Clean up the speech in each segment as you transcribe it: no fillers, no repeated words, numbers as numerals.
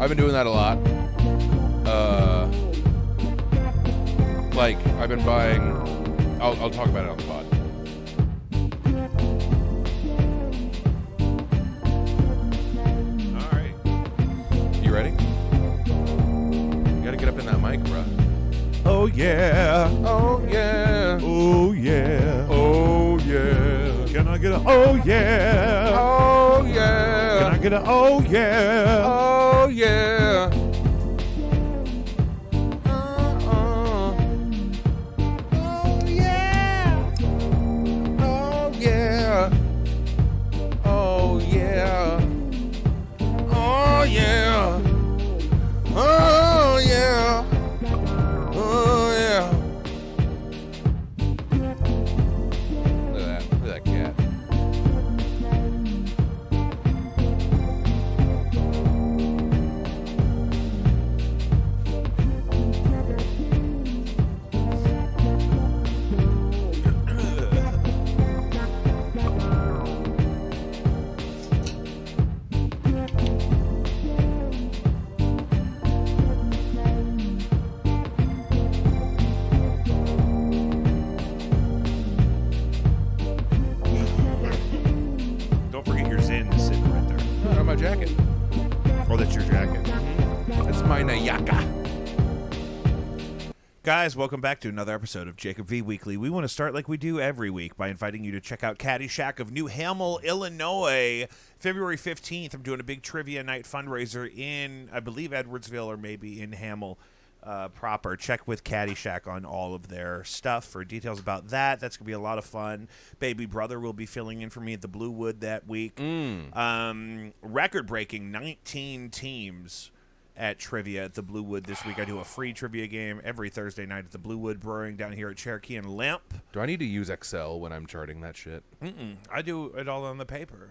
I've been doing that a lot. Like, I've been buying... I'll talk about it on the pod. All right. You ready? You gotta get up in that mic, bro. Oh, yeah. Oh, yeah. Oh, yeah. Oh, yeah. Can I get a oh, yeah? Oh, yeah. Can I get a oh, yeah? Oh, yeah. Oh, yeah. Oh, yeah. Oh, yeah. Oh, yeah. Oh, yeah. Oh, yeah. Look at that. Look at that cat. Don't forget your Zin sitting right there. I got my jacket. Oh, that's your jacket. That's my Nayaka. Guys, welcome back to another episode of Jacob V Weekly. We want to start like we do every week by inviting you to check out Caddyshack of New Hamel, Illinois. February 15th, I'm doing a big trivia night fundraiser in, I believe, Edwardsville or maybe in Hamel proper. Check with Caddyshack on all of their stuff for details about that. That's going to be a lot of fun. Baby Brother will be filling in for me at the Bluewood that week. Record-breaking 19 teams at trivia at the Bluewood this week. I do a free trivia game every Thursday night at the Bluewood Brewing down here at Cherokee and Limp. Do I need to use Excel when I'm charting that shit? I do it all on the paper.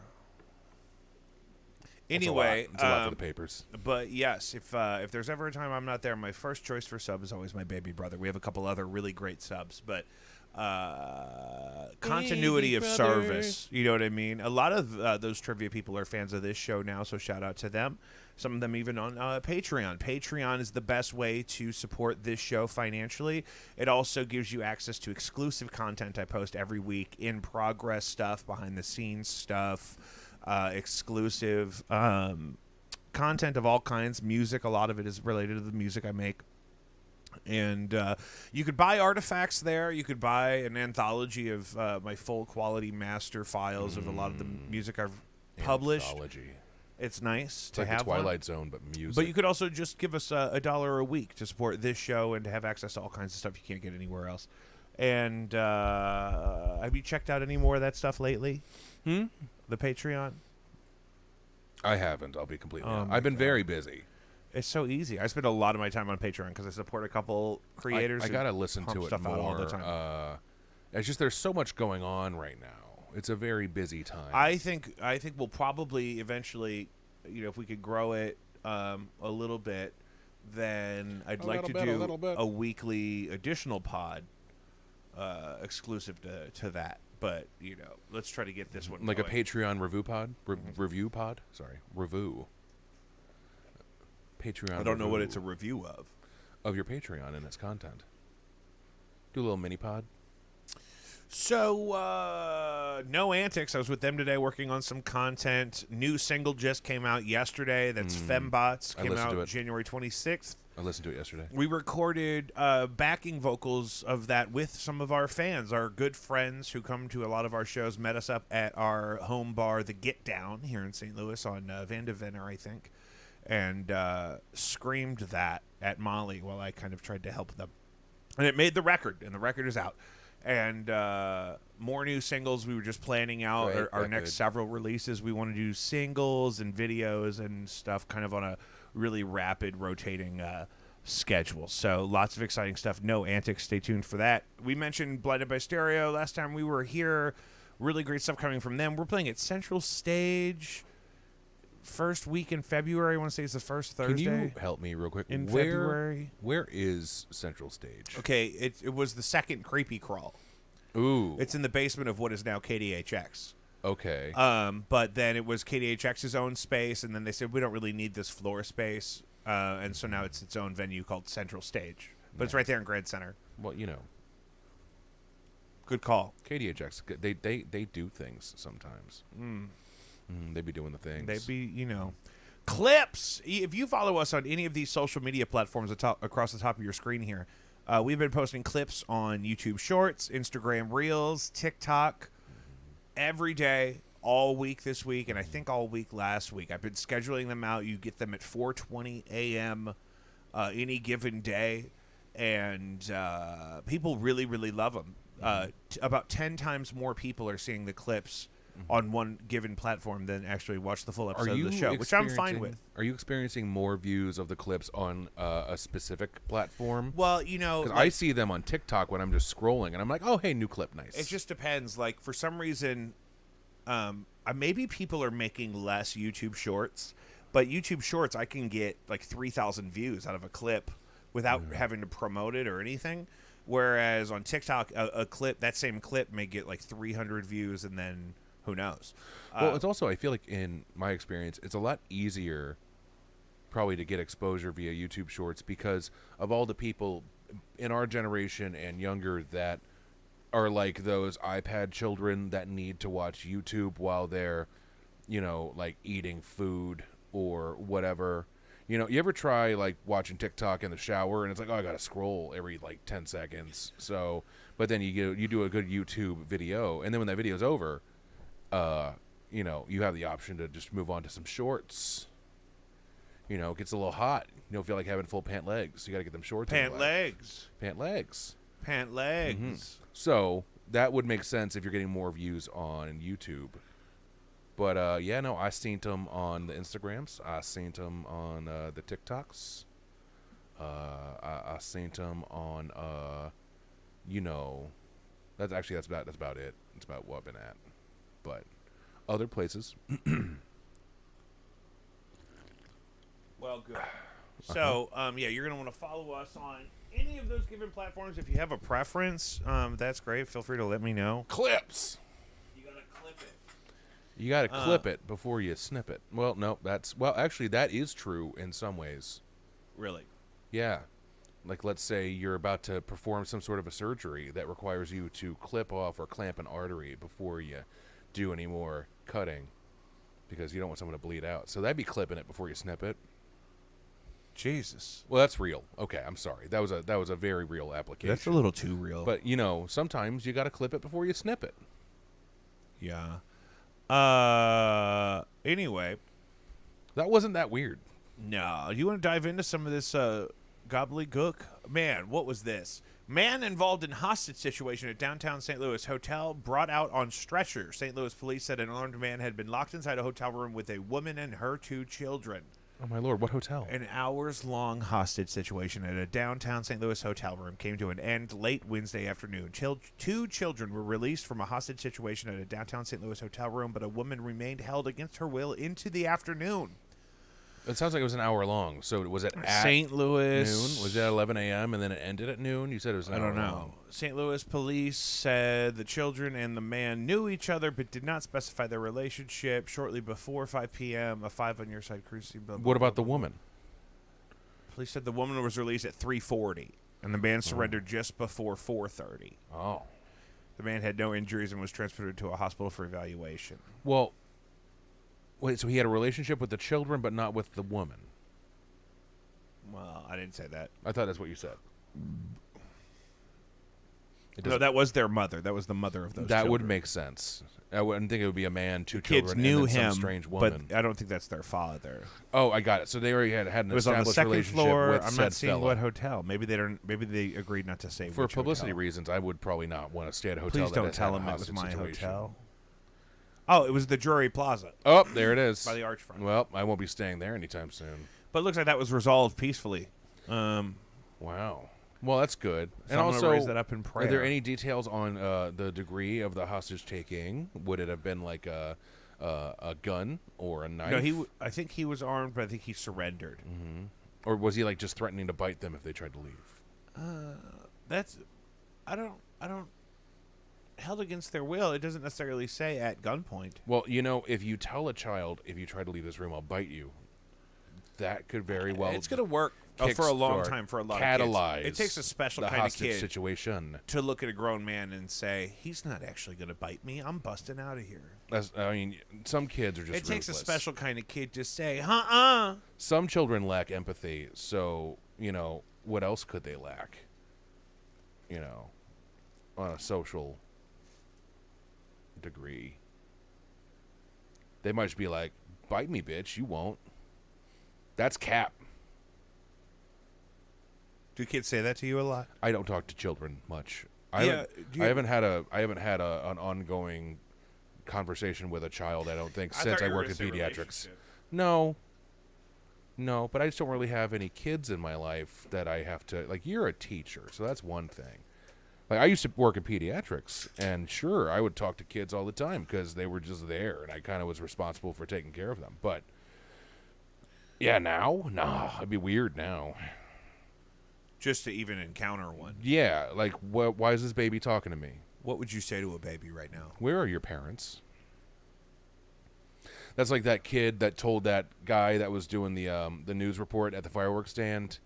It's Anyway, it's a lot for the papers. but yes, if there's ever a time I'm not there, my first choice for sub is always my Baby Brother. We have a couple other really great subs, but continuity of service, you know what I mean? A lot of those trivia people are fans of this show now, so shout out to them. Some of them even on Patreon. Patreon is the best way to support this show financially. It also gives you access to exclusive content I post every week, in progress stuff, behind the scenes stuff, exclusive content of all kinds, music. A lot of it is related to the music I make. And you could buy artifacts there. You could buy an anthology of my full quality master files of a lot of the music I've published. Anthology. It's nice It's to like have the Twilight one. Zone, but music. But you could also just give us $1 a week to support this show and to have access to all kinds of stuff you can't get anywhere else. And have you checked out any more of that stuff lately? The Patreon? I haven't. I'll be completely Oh honest. my I've been God. very busy. It's so easy. I spend a lot of my time on Patreon because I support a couple creators. I who gotta listen pump to it stuff more. out all the time. It's just there's so much going on right now. It's a very busy time. I think we'll probably eventually, if we could grow it a little bit, then I'd like to do a weekly additional pod exclusive to that. But let's try to get this one like going. a Patreon review pod. Review pod. Sorry, review. Patreon. I don't know what review it's a review of. your Patreon and its content. Do a little mini pod. So, No Antics. I was with them today working on some content. New single just came out yesterday. That's Fembots. I Came listened out to it. January 26th. I listened to it yesterday. We recorded backing vocals of that with some of our fans, our good friends who come to a lot of our shows, met us up at our home bar, The Get Down, here in St. Louis on Van de Venner, I think, and screamed that at Molly while I kind of tried to help them. And it made the record, and the record is out. And more new singles. We were just planning out Right, our that next good. several releases. We want to do singles and videos and stuff kind of on a really rapid rotating schedule. So lots of exciting stuff. No Antics. Stay tuned for that. We mentioned Blinded by Stereo last time we were here. Really great stuff coming from them. We're playing at Central Stage first week in February. I want to say it's the first Thursday. Can you help me real quick? in February? Where is Central Stage? Okay, it was the second Creepy Crawl. Ooh. It's in the basement of what is now KDHX. Okay. But then it was KDHX's own space, and then they said we don't really need this floor space, and so now it's its own venue called Central Stage. But it's right there in Grand Center. Well, you know, Good call. KDHX, they do things sometimes. They be doing the things. They be, clips. If you follow us on any of these social media platforms across the top of your screen here, we've been posting clips on YouTube Shorts, Instagram Reels, TikTok every day, all week this week, and I think all week last week. I've been scheduling them out. You get them at 4:20 a.m. Any given day, and people really, really love them. About 10 times more people are seeing the clips on one given platform than actually watch the full episode of the show, which I'm fine with. Are you experiencing more views of the clips on a specific platform? Well, because I see them on TikTok when I'm just scrolling, and I'm like, oh, hey, new clip, nice. It just depends. Like, for some reason, maybe people are making less YouTube Shorts, but YouTube Shorts, I can get like 3,000 views out of a clip without having to promote it or anything. Whereas on TikTok, a clip, that same clip may get like 300 views, and then who knows? Well, it's also, I feel like in my experience, it's a lot easier probably to get exposure via YouTube Shorts because of all the people in our generation and younger that are like those iPad children that need to watch YouTube while they're, like eating food or whatever. You ever try like watching TikTok in the shower and it's like, oh, I got to scroll every like 10 seconds. So, but then you do a good YouTube video, and then when that video's over, you have the option to just move on to some shorts. It gets a little hot. You don't feel like having full pant legs. You got to get them shorts. Pant legs. Pant legs. Pant legs. So that would make sense if you're getting more views on YouTube. But, I seen them on the Instagrams. I seen them on the TikToks. I seen them on, that's about it. That's about what I've been at. But other places. Well, good. So, you're going to want to follow us on any of those given platforms. If you have a preference, that's great. Feel free to let me know. Clips. You got to clip it. You got to clip it before you snip it. Well, no, actually, that is true in some ways. Really? Yeah. Like, let's say you're about to perform some sort of a surgery that requires you to clip off or clamp an artery before you do any more cutting because you don't want someone to bleed out. So that'd be clipping it before you snip it. Jesus. Well, that's real. Okay, I'm sorry. That was a very real application. That's a little too real. But, sometimes you got to clip it before you snip it. Yeah. Anyway. That wasn't that weird. No. You want to dive into some of this gobbledygook? Man, what was this? Man involved in hostage situation at downtown St. Louis hotel brought out on stretcher. St. Louis police said an armed man had been locked inside a hotel room with a woman and her 2 children. Oh, my Lord. What hotel? An hours-long hostage situation at a downtown St. Louis hotel room came to an end late Wednesday afternoon. 2 children were released from a hostage situation at a downtown St. Louis hotel room, but a woman remained held against her will into the afternoon. It sounds like it was an hour long. So was it at St. Louis noon? Was it at 11 a.m. and then it ended at noon? You said it was an hour long. St. Louis police said the children and the man knew each other but did not specify their relationship. Shortly before 5 p.m., a 5 on your side cruise. What about the woman? Police said the woman was released at 3:40, and the man surrendered just before 4:30. Oh. The man had no injuries and was transferred to a hospital for evaluation. Well, wait, so he had a relationship with the children but not with the woman? Well, I didn't say that. I thought that's what you said. No, that was their mother. That was the mother of those children. That would make sense. I wouldn't think it would be a man, 2 Kids children, knew and then him, some strange woman. but I don't think that's their father. Oh, I got it. So they already had an It was on the established second relationship floor. with I'm said not seeing fella. what hotel. Maybe they don't. Maybe they agreed not to say. For which publicity hotel. reasons, I would probably not want to stay at a hotel. Please don't that tell had him a it was hostage my situation. hotel. Oh, it was the Drury Plaza. Oh, there it is. By the Archfront. Well, I won't be staying there anytime soon. But it looks like that was resolved peacefully. Wow. Well, that's good. So And I'm gonna also, raise that up in prayer. are there any details on the degree of the hostage taking? Would it have been like a gun or a knife? No, I think he was armed, but I think he surrendered. Mm-hmm. Or was he like just threatening to bite them if they tried to leave? I don't. held against their will. It doesn't necessarily say at gunpoint. Well, you know, if you tell a child, if you try to leave this room, I'll bite you, that could very well. It's going to work for a long kickstart, time for a lot of catalyze kids. It takes a special the kind of hostage kid situation. to look at a grown man and say, he's not actually going to bite me. I'm busting out of here. I mean, some kids are just It takes a ruthless. special kind of kid to say, Some children lack empathy, so, you know, what else could they lack? You know, on a social degree. They might just be like, bite me, bitch, you won't. That's cap. Do kids say that to you a lot? I don't talk to children much. Yeah, I haven't had an ongoing conversation with a child, I don't think, since I worked in pediatrics. No, but I just don't really have any kids in my life that I have to, like, you're a teacher, so that's one thing. Like, I used to work in pediatrics, and sure, I would talk to kids all the time because they were just there, and I kind of was responsible for taking care of them. But, yeah, now? Nah, it'd be weird now. Just to even encounter one. Yeah, like, why is this baby talking to me? What would you say to a baby right now? Where are your parents? That's like that kid that told that guy that was doing the news report at the fireworks stand.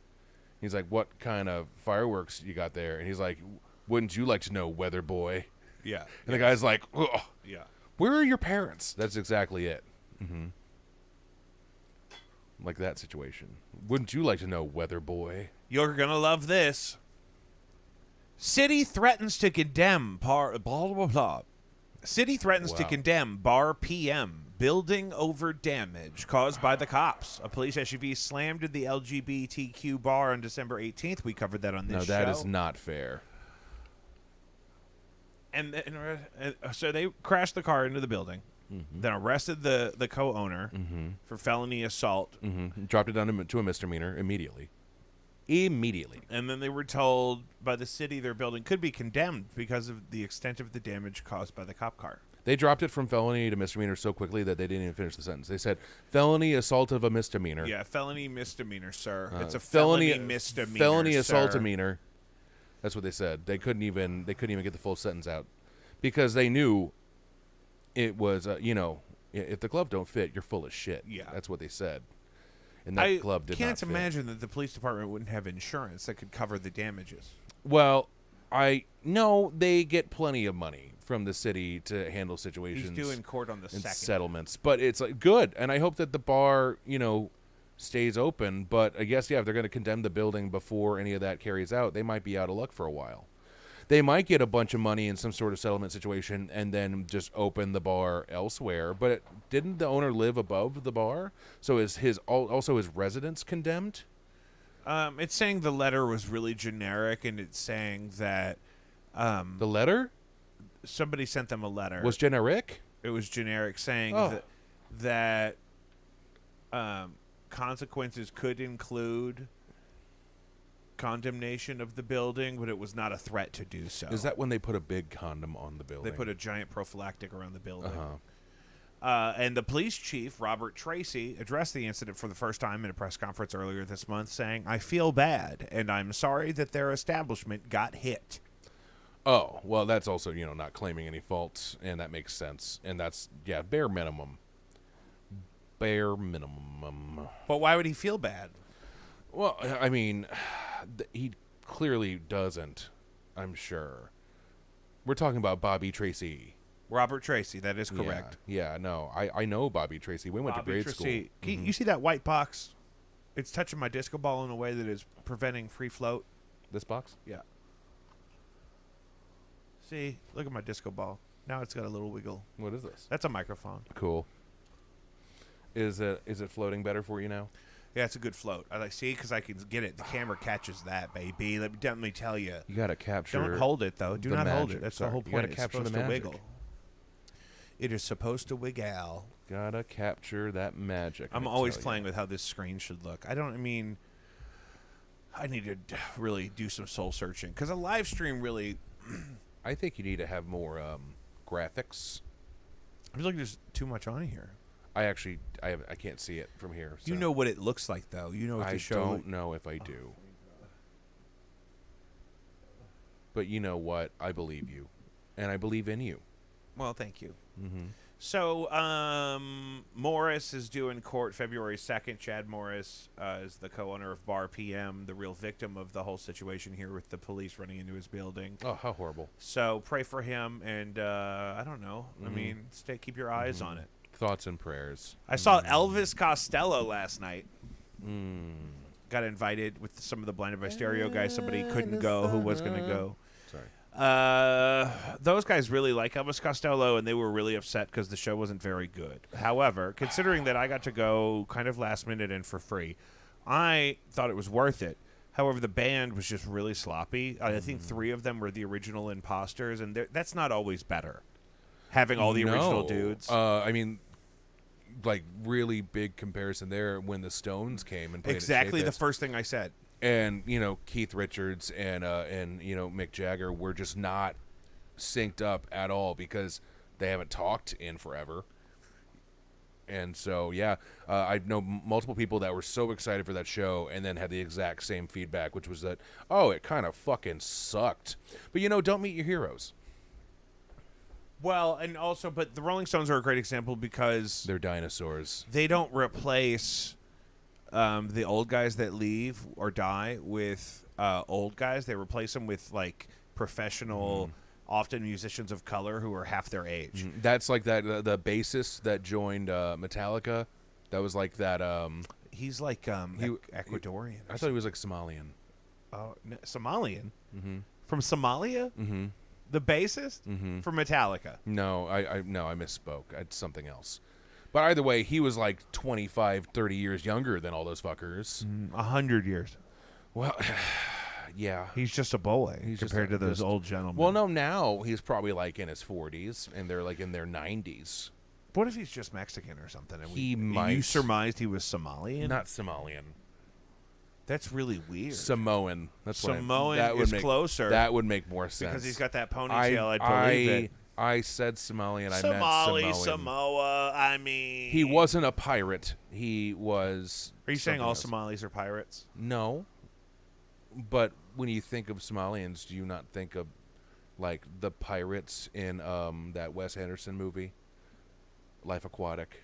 He's like, "What kind of fireworks you got there?" And he's like, "Wouldn't you like to know, weather boy?" Yeah. And the guy's like, "Ugh, Yeah. where are your parents?" That's exactly it. Mm-hmm. Like that situation. Wouldn't you like to know, weather boy? You're going to love this. City threatens to condemn blah, blah, blah. City threatens to Wow. condemn bar PM building over damage caused by the cops. A police SUV slammed into the LGBTQ bar on December 18th. We covered that on this No, show. that is not fair. And so they crashed the car into the building, then arrested the co-owner for felony assault. Mm-hmm. Dropped it down to a misdemeanor immediately. Immediately. And then they were told by the city their building could be condemned because of the extent of the damage caused by the cop car. They dropped it from felony to misdemeanor so quickly that they didn't even finish the sentence. They said felony assault of a misdemeanor. Yeah, felony misdemeanor, sir. It's a felony felony misdemeanor. Felony sir. assaultmeanor. That's what they said. They couldn't even get the full sentence out because they knew it was you know, if the glove don't fit, you're full of shit. Yeah. That's what they said. And that glove did not can't fit. imagine that the police department wouldn't have insurance that could cover the damages. Well, I know they get plenty of money from the city to handle situations. He's due in court on the and 2nd. settlements, but it's like good, and I hope that the bar, you know, stays open. But I guess if they're going to condemn the building before any of that carries out, they might be out of luck for a while. They might get a bunch of money in some sort of settlement situation and then just open the bar elsewhere. But didn't the owner live above the bar? So is also his residence condemned? It's saying the letter was really generic, and it's saying that The letter somebody sent them a letter. was generic. It was generic, saying Oh. that consequences could include condemnation of the building, but it was not a threat to do so. Is that when they put a big condom on the building? They put a giant prophylactic around the building. Uh-huh. And the police chief, Robert Tracy, addressed the incident for the first time in a press conference earlier this month, saying, "I feel bad, and I'm sorry that their establishment got hit." Oh, well, that's also, you know, not claiming any faults, and that makes sense. And that's, yeah, bare minimum. Bare minimum. But why would he feel bad? Well, I mean, he clearly doesn't, I'm sure. We're talking about Bobby Tracy. Robert Tracy, that is correct. Yeah, no, I know Bobby Tracy. We went to grade school. You see that white box? It's touching my disco ball in a way that is preventing free float. This box? Yeah. See, look at my disco ball. Now it's got a little wiggle. What is this? That's a microphone. Cool. Is it floating better for you now? Yeah, it's a good float. I see because I can get it. The camera catches that, baby. Let me tell you. You got to capture. Don't hold it though. Do the not hold magic. it. That's Sorry. the whole You point. gotta It's capture the supposed to magic. wiggle. It is supposed to wiggle. Gotta capture that magic. I'm I always tell ya. playing with how this screen should look. I mean, I need to really do some soul searching because a live stream really. I think you need to have more graphics. I feel like there's too much on here. I can't see it from here. You so know what it looks like, though. You know what I the show. don't know if I do. But you know what? I believe you. and I believe in you. Well, thank you. Mm-hmm. So, Morris is due in court February 2nd. Chad Morris is the co-owner of Bar PM, the real victim of the whole situation here with the police running into his building. Oh, how horrible. So pray for him, and I don't know. I mean, keep your eyes on it. Thoughts and prayers. I saw Elvis Costello last night. Mm. Got invited with some of the Blinded by Stereo guys. Somebody couldn't go who was going to go. Sorry. Those guys really like Elvis Costello, and they were really upset because the show wasn't very good. However, considering that I got to go kind of last minute and for free, I thought it was worth it. However, the band was just really sloppy. I think 3 of them were the original imposters, and that's not always better. Having all the original dudes. I mean, like, really big comparison there when the Stones came and played Exactly at the Shayfest. first thing I said. And, Keith Richards and Mick Jagger were just not synced up at all because they haven't talked in forever. And so, yeah, I know multiple people that were so excited for that show and then had the exact same feedback, which was that, oh, it kind of fucking sucked. But, don't meet your heroes. Well, and also, but the Rolling Stones are a great example because They're dinosaurs. they don't replace the old guys that leave or die with old guys. They replace them with, like, professional, often musicians of color who are half their age. That's like that the bassist that joined Metallica. That was like that. He's like Ecuadorian. I thought he was like Somalian. Somalian? Mm-hmm. From Somalia? Mm-hmm. The bassist? Mm-hmm. From Metallica. No, I misspoke. It's something else. But either way, he was like 25, 30 years younger than all those fuckers. 100 years. Well, yeah. He's just a boy compared to those old gentlemen. Well, no, now he's probably like in his 40s, and they're like in their 90s. What if he's just Mexican or something? And He might. You surmised he was Somalian? Not Somalian. That's really weird. Samoan. That's Samoan that would is make, closer. That would make more sense. Because he's got that ponytail, I'd believe it. I said Somalian. I meant Somali, Samoan. Samoa, I mean... He wasn't a pirate. He was... Are you saying all else. Somalis are pirates? No. But when you think of Somalians, do you not think of, like, the pirates in that Wes Anderson movie, Life Aquatic?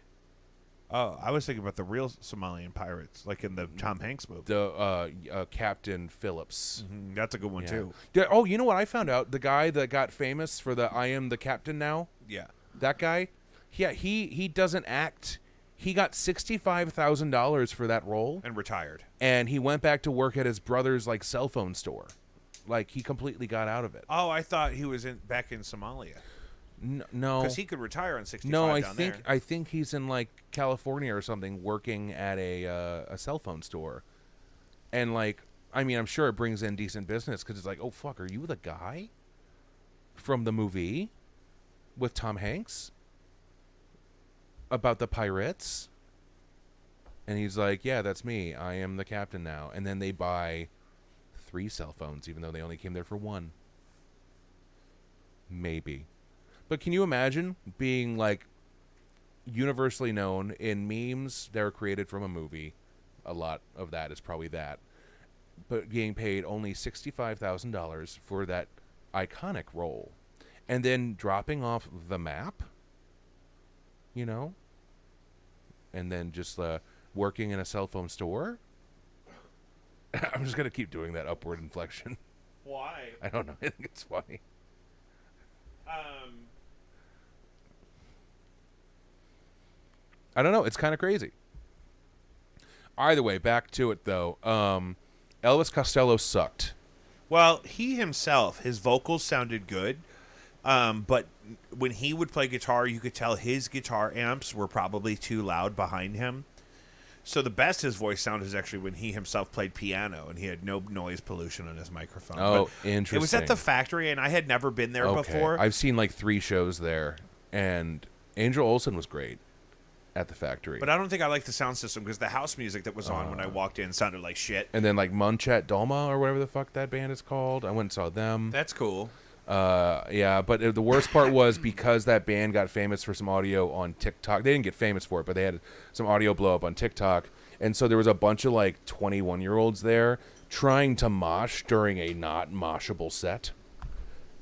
Oh, I was thinking about the real Somalian pirates, like in the Tom Hanks movie. The Captain Phillips. That's a good one, too. Yeah, oh, you know what I found out? The guy that got famous for the I Am the Captain Now? Yeah. That guy? Yeah, he doesn't act. He got $65,000 for that role. And retired. And he went back to work at his brother's, like, cell phone store. Like, he completely got out of it. Oh, I thought he was back in Somalia. No. Because he could retire on 65 No, down there. I think he's in, like, California or something working at a cell phone store. And, like, I mean, I'm sure it brings in decent business because it's like, oh, fuck, are you the guy from the movie with Tom Hanks about the pirates? And he's like, yeah, that's me. I am the captain now. And then they buy 3 cell phones, even though they only came there for 1. Maybe. But can you imagine being, like, universally known in memes that are created from a movie? A lot of that is probably that. But getting paid only $65,000 for that iconic role. And then dropping off the map, and then just working in a cell phone store. I'm just going to keep doing that upward inflection. Why? I don't know. I think it's funny. I don't know. It's kind of crazy. Either way, back to it, though. Elvis Costello sucked. Well, he himself, his vocals sounded good, but when he would play guitar, you could tell his guitar amps were probably too loud behind him. So the best his voice sounded is actually when he himself played piano, and he had no noise pollution on his microphone. Oh, but interesting. It was at the Factory, and I had never been there before. I've seen like 3 shows there, and Angel Olsen was great at the Factory. But I don't think I liked the sound system because the house music that was on when I walked in sounded like shit. And then like Munchat Dolma or whatever the fuck that band is called. I went and saw them. That's cool. Yeah, but the worst part was because that band got famous for some audio on TikTok. They didn't get famous for it, but they had some audio blow up on TikTok. And so there was a bunch of like 21-year-olds there trying to mosh during a not moshable set.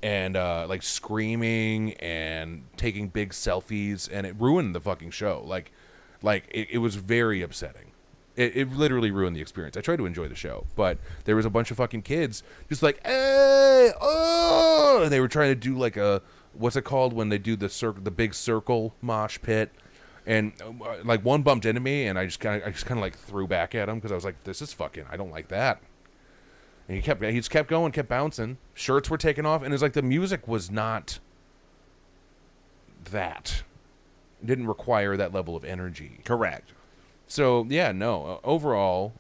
and like screaming and taking big selfies, and it ruined the fucking show. Like it was very upsetting. It literally ruined the experience. I tried to enjoy the show, but there was a bunch of fucking kids just like, hey, oh, and they were trying to do like a, what's it called when they do the big circle mosh pit, and like one bumped into me, and I just kind of like threw back at him because I was like, this is fucking, I don't like that. And he just kept going, kept bouncing. Shirts were taken off, and it's like the music was not that. It didn't require that level of energy. Correct. So yeah, no. Overall,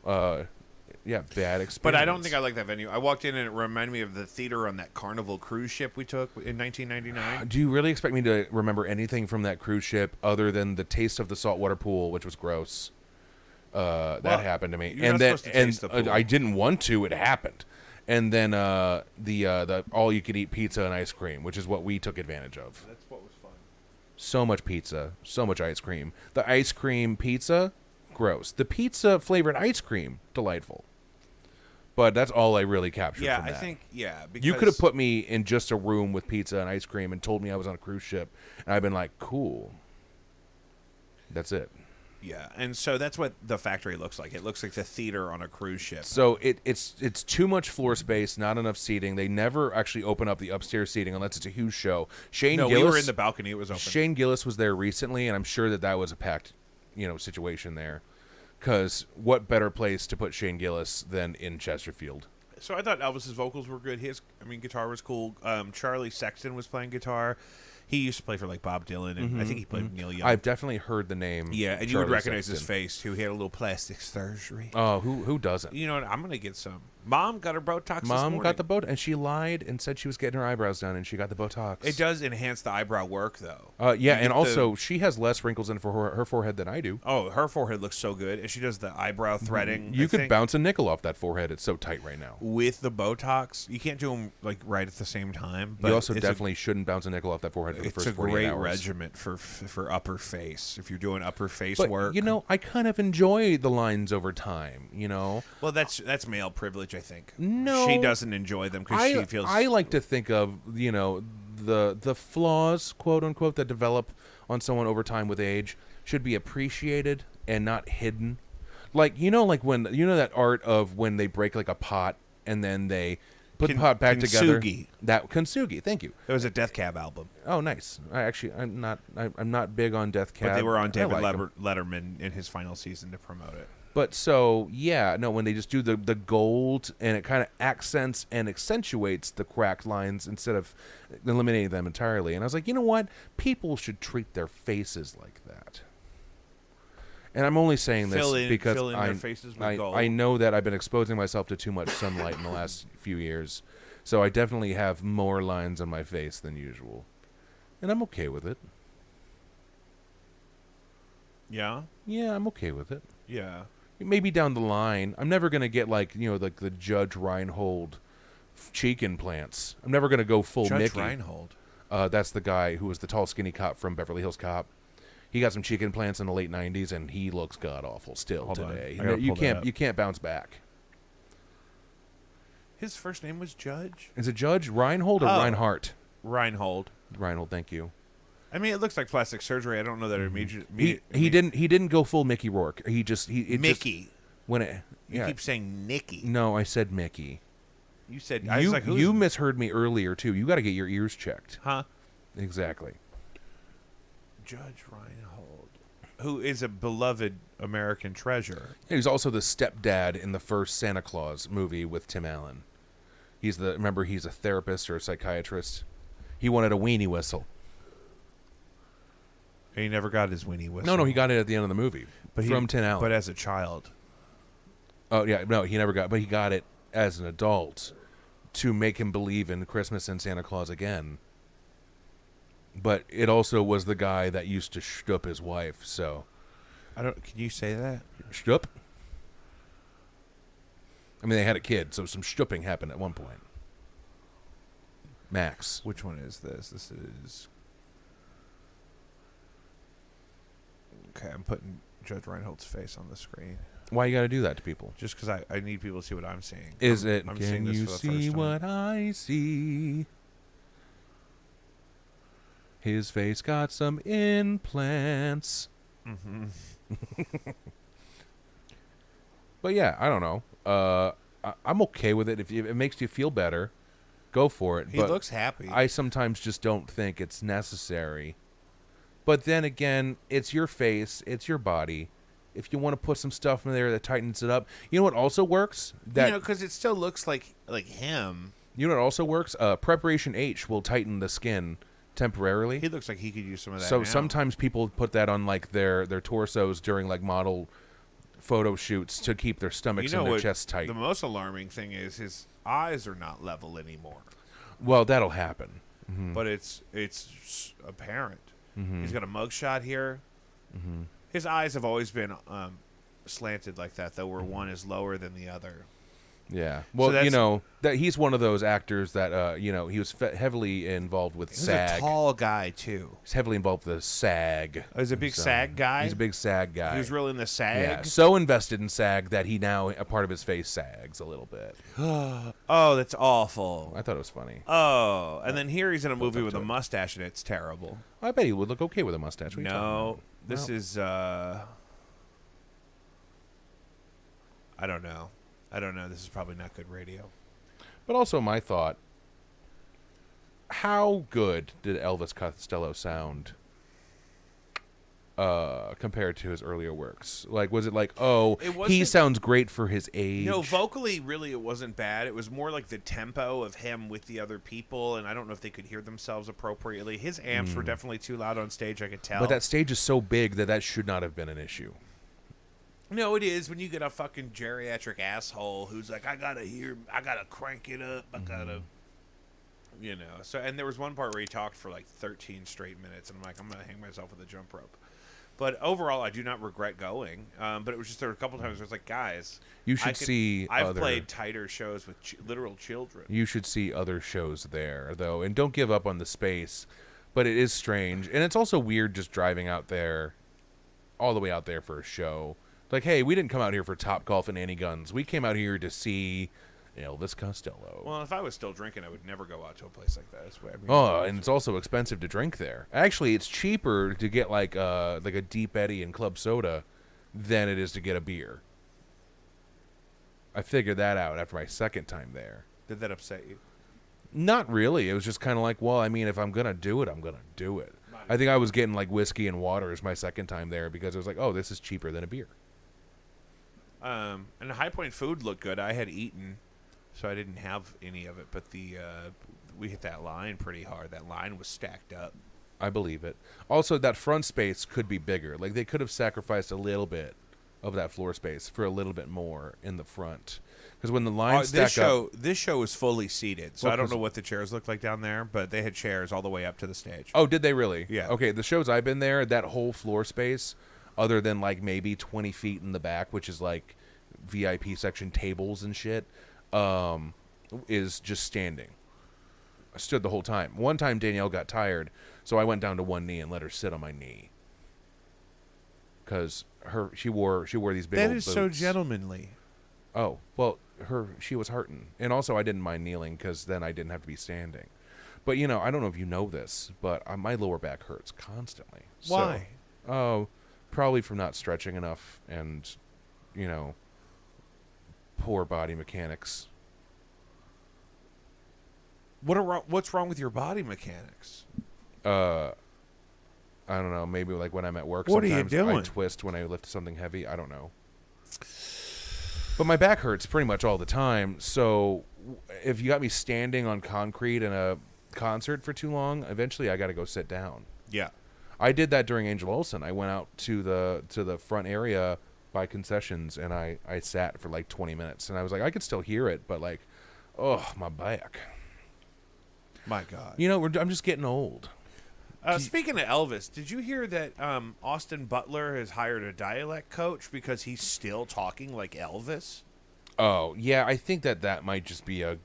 yeah, bad experience. But I don't think I like that venue. I walked in and it reminded me of the theater on that Carnival cruise ship we took in 1999. Do you really expect me to remember anything from that cruise ship other than the taste of the saltwater pool, which was gross? That happened to me, you're and not then supposed to taste the pool. I didn't want to. It happened, and then the all you could eat pizza and ice cream, which is what we took advantage of. That's what was fun. So much pizza, so much ice cream. The ice cream pizza, gross. The pizza flavored ice cream, delightful. But that's all I really captured Yeah, from that. I think, because You could have put me in just a room with pizza and ice cream and told me I was on a cruise ship, and I've been like, cool. That's it. Yeah, and so that's what the factory looks like. It looks like the theater on a cruise ship. So it's too much floor space, not enough seating. They never actually open up the upstairs seating unless it's a huge show. No, we were in the balcony. It was open. Shane Gillis was there recently, and I'm sure that was a packed, situation there. Because what better place to put Shane Gillis than in Chesterfield? So I thought Elvis's vocals were good. Guitar was cool. Charlie Sexton was playing guitar. He used to play for like Bob Dylan, and I think he played with Neil Young. I've definitely heard the name. Yeah, and you Charlie would recognize Sexton. his face too. He had a little plastic surgery. Oh, who doesn't? You know what? I'm gonna get some. Mom got her Botox. this Mom morning. got the Botox, and she lied and said she was getting her eyebrows done, and she got the Botox. It does enhance the eyebrow work, though. Yeah, You and get also she has less wrinkles in her forehead than I do. Oh, her forehead looks so good, and she does the eyebrow threading. You I could think, bounce a nickel off that forehead. It's so tight right now. with the Botox. You can't do them like right at the same time. But You also it's definitely shouldn't bounce a nickel off that forehead for the it's first a 48 great hours. regiment for upper face. If you're doing upper face But work, I kind of enjoy the lines over time. Well, that's male privilege, I think. No. she doesn't enjoy them because she feels. I like to think of the flaws, quote unquote, that develop on someone over time with age should be appreciated and not hidden. Like when that art of when they break like a pot and then they put the pot back together. That Kintsugi, thank you. It was a Death Cab album, Oh, nice. I'm not big on Death Cab. but they were on I David like 'em. Letterman in his final season to promote it. But so yeah, no, when they just do the gold and it kind of accents and accentuates the cracked lines instead of eliminating them entirely. And I was like, you know what? People should treat their faces like that. And I'm only saying this because fill in their faces with gold. I know that I've been exposing myself to too much sunlight in the last few years. So I definitely have more lines on my face than usual. And I'm okay with it. Yeah, Yeah, I'm okay with it. yeah. Maybe down the line, I'm never gonna get like the Judge Reinhold cheek implants. I'm never gonna go full Judge Mickey. Reinhold. That's the guy who was the tall, skinny cop from Beverly Hills Cop. He got some cheek implants in the late '90s, and he looks god awful still Hold on. today. I gotta You pull that up. you can't bounce back. His first name was Judge Is it Judge Reinhold or Oh. Reinhardt? Reinhold. Reinhold, thank you. I mean, it looks like plastic surgery. I don't know that it immediately. He didn't go full Mickey Rourke. He just Mickey. when it You yeah. keep saying Nicky. No, I said Mickey. You said I was like, who's You misheard me earlier too. You got to get your ears checked. huh? Exactly. Judge Reinhold, who is a beloved American treasure. He was also the stepdad in the first Santa Claus movie with Tim Allen. He's a therapist or a psychiatrist. He wanted a weenie whistle. And he never got his weenie whistle. No, he got it at the end of the movie from Tim Allen. But as a child, Oh yeah, no, he never got, but he got it as an adult to make him believe in Christmas and Santa Claus again. But it also was the guy that used to shtup his wife. So I don't. Can you say that? shtup. I mean, they had a kid, so some shtupping happened at one point. Max. Which one is this? This is. Okay, I'm putting Judge Reinhold's face on the screen Why you got to do that to people? just because I need people to see what I'm seeing. Is it? I'm Can seeing this you for the see first time. what I see? His face got some implants. But yeah, I don't know. I'm okay with it. If it makes you feel better, go for it. He But looks happy. I sometimes just don't think it's necessary. But then again, it's your face, it's your body. If you want to put some stuff in there that tightens it up, you know what also works? because it still looks like him. You know what also works? Preparation H will tighten the skin temporarily. He looks like he could use some of that. So now. sometimes people put that on like their torsos during like model photo shoots to keep their stomachs and their what chests tight. The most alarming thing is his eyes are not level anymore. Well, that'll happen. But it's apparent. He's got a mugshot here. His eyes have always been slanted like that, though, where one is lower than the other. Yeah. Well, that's- that he's one of those actors that he was heavily involved with He's SAG. a tall guy too. He's heavily involved with the SAG. Oh, he's a big SAG guy. He's a big SAG guy. He was really in the SAG. Yeah, so invested in SAG that he now a part of his face sags a little bit. Oh, that's awful. I thought it was funny. Oh, and then here he's in a movie up with to a it. mustache, and it's terrible. I bet he would look okay with a mustache. What are you talking No, about? this No. is. I don't know. This is probably not good radio. But also my thought, how good did Elvis Costello sound compared to his earlier works? Like, was it like, It he wasn't- sounds great for his age? No, vocally, really, it wasn't bad. It was more like the tempo of him with the other people, and I don't know if they could hear themselves appropriately. His amps were definitely too loud on stage, I could tell. But that stage is so big that should not have been an issue. No, it is when you get a fucking geriatric asshole who's like, I gotta crank it up, I gotta, So, and there was one part where he talked for like 13 straight minutes, and I'm like, I'm gonna hang myself with a jump rope. But overall, I do not regret going. But it was just there were a couple times where it's like, guys, You should see I've other. played tighter shows with literal children. You should see other shows there, though, and don't give up on the space. But it is strange, and it's also weird just driving out there, all the way out there for a show. Like, hey, we didn't come out here for Top Golf and Annie Guns. We came out here to see Elvis Costello. Well, if I was still drinking, I would never go out to a place like that. That's what I mean. Oh, and it's also expensive to drink there. Actually, it's cheaper to get like a Deep Eddy and club soda than it is to get a beer. I figured that out after my second time there. Did that upset you? Not really. It was just kind of like, well, I mean, if I'm going to do it, I'm going to do it. I think I was getting like whiskey and water as my second time there because it was like, oh, this is cheaper than a beer. And the High Point food looked good. I had eaten, so I didn't have any of it. But we hit that line pretty hard. That line was stacked up. I believe it. Also, that front space could be bigger. Like, they could have sacrificed a little bit of that floor space for a little bit more in the front. Because when the lines stack up... This show was fully seated, so Well, I don't 'cause- know what the chairs looked like down there, but they had chairs all the way up to the stage. Oh, did they really? Yeah. Okay, the shows I've been there, that whole floor space, other than like maybe 20 feet in the back, which is like VIP section tables and shit, is just standing. I stood the whole time. One time Danielle got tired, so I went down to one knee and let her sit on my knee. Because she wore these big That old is so boots. gentlemanly. Oh, well, she was hurting. And also I didn't mind kneeling because then I didn't have to be standing. But, I don't know if you know this, but my lower back hurts constantly. Why? So, probably from not stretching enough and, poor body mechanics. What's wrong with your body mechanics? I don't know. Maybe like when I'm at work, What are you sometimes I doing? twist when I lift something heavy. I don't know. But my back hurts pretty much all the time. So if you got me standing on concrete in a concert for too long, eventually I got to go sit down. Yeah. I did that during Angel Olsen. I went out to the front area by concessions and I sat for like 20 minutes and I was like, I could still hear it, but like, oh, my back. My God. I'm just getting old. Speaking of Elvis, did you hear that Austin Butler has hired a dialect coach because he's still talking like Elvis? Oh, yeah, I think that might just be a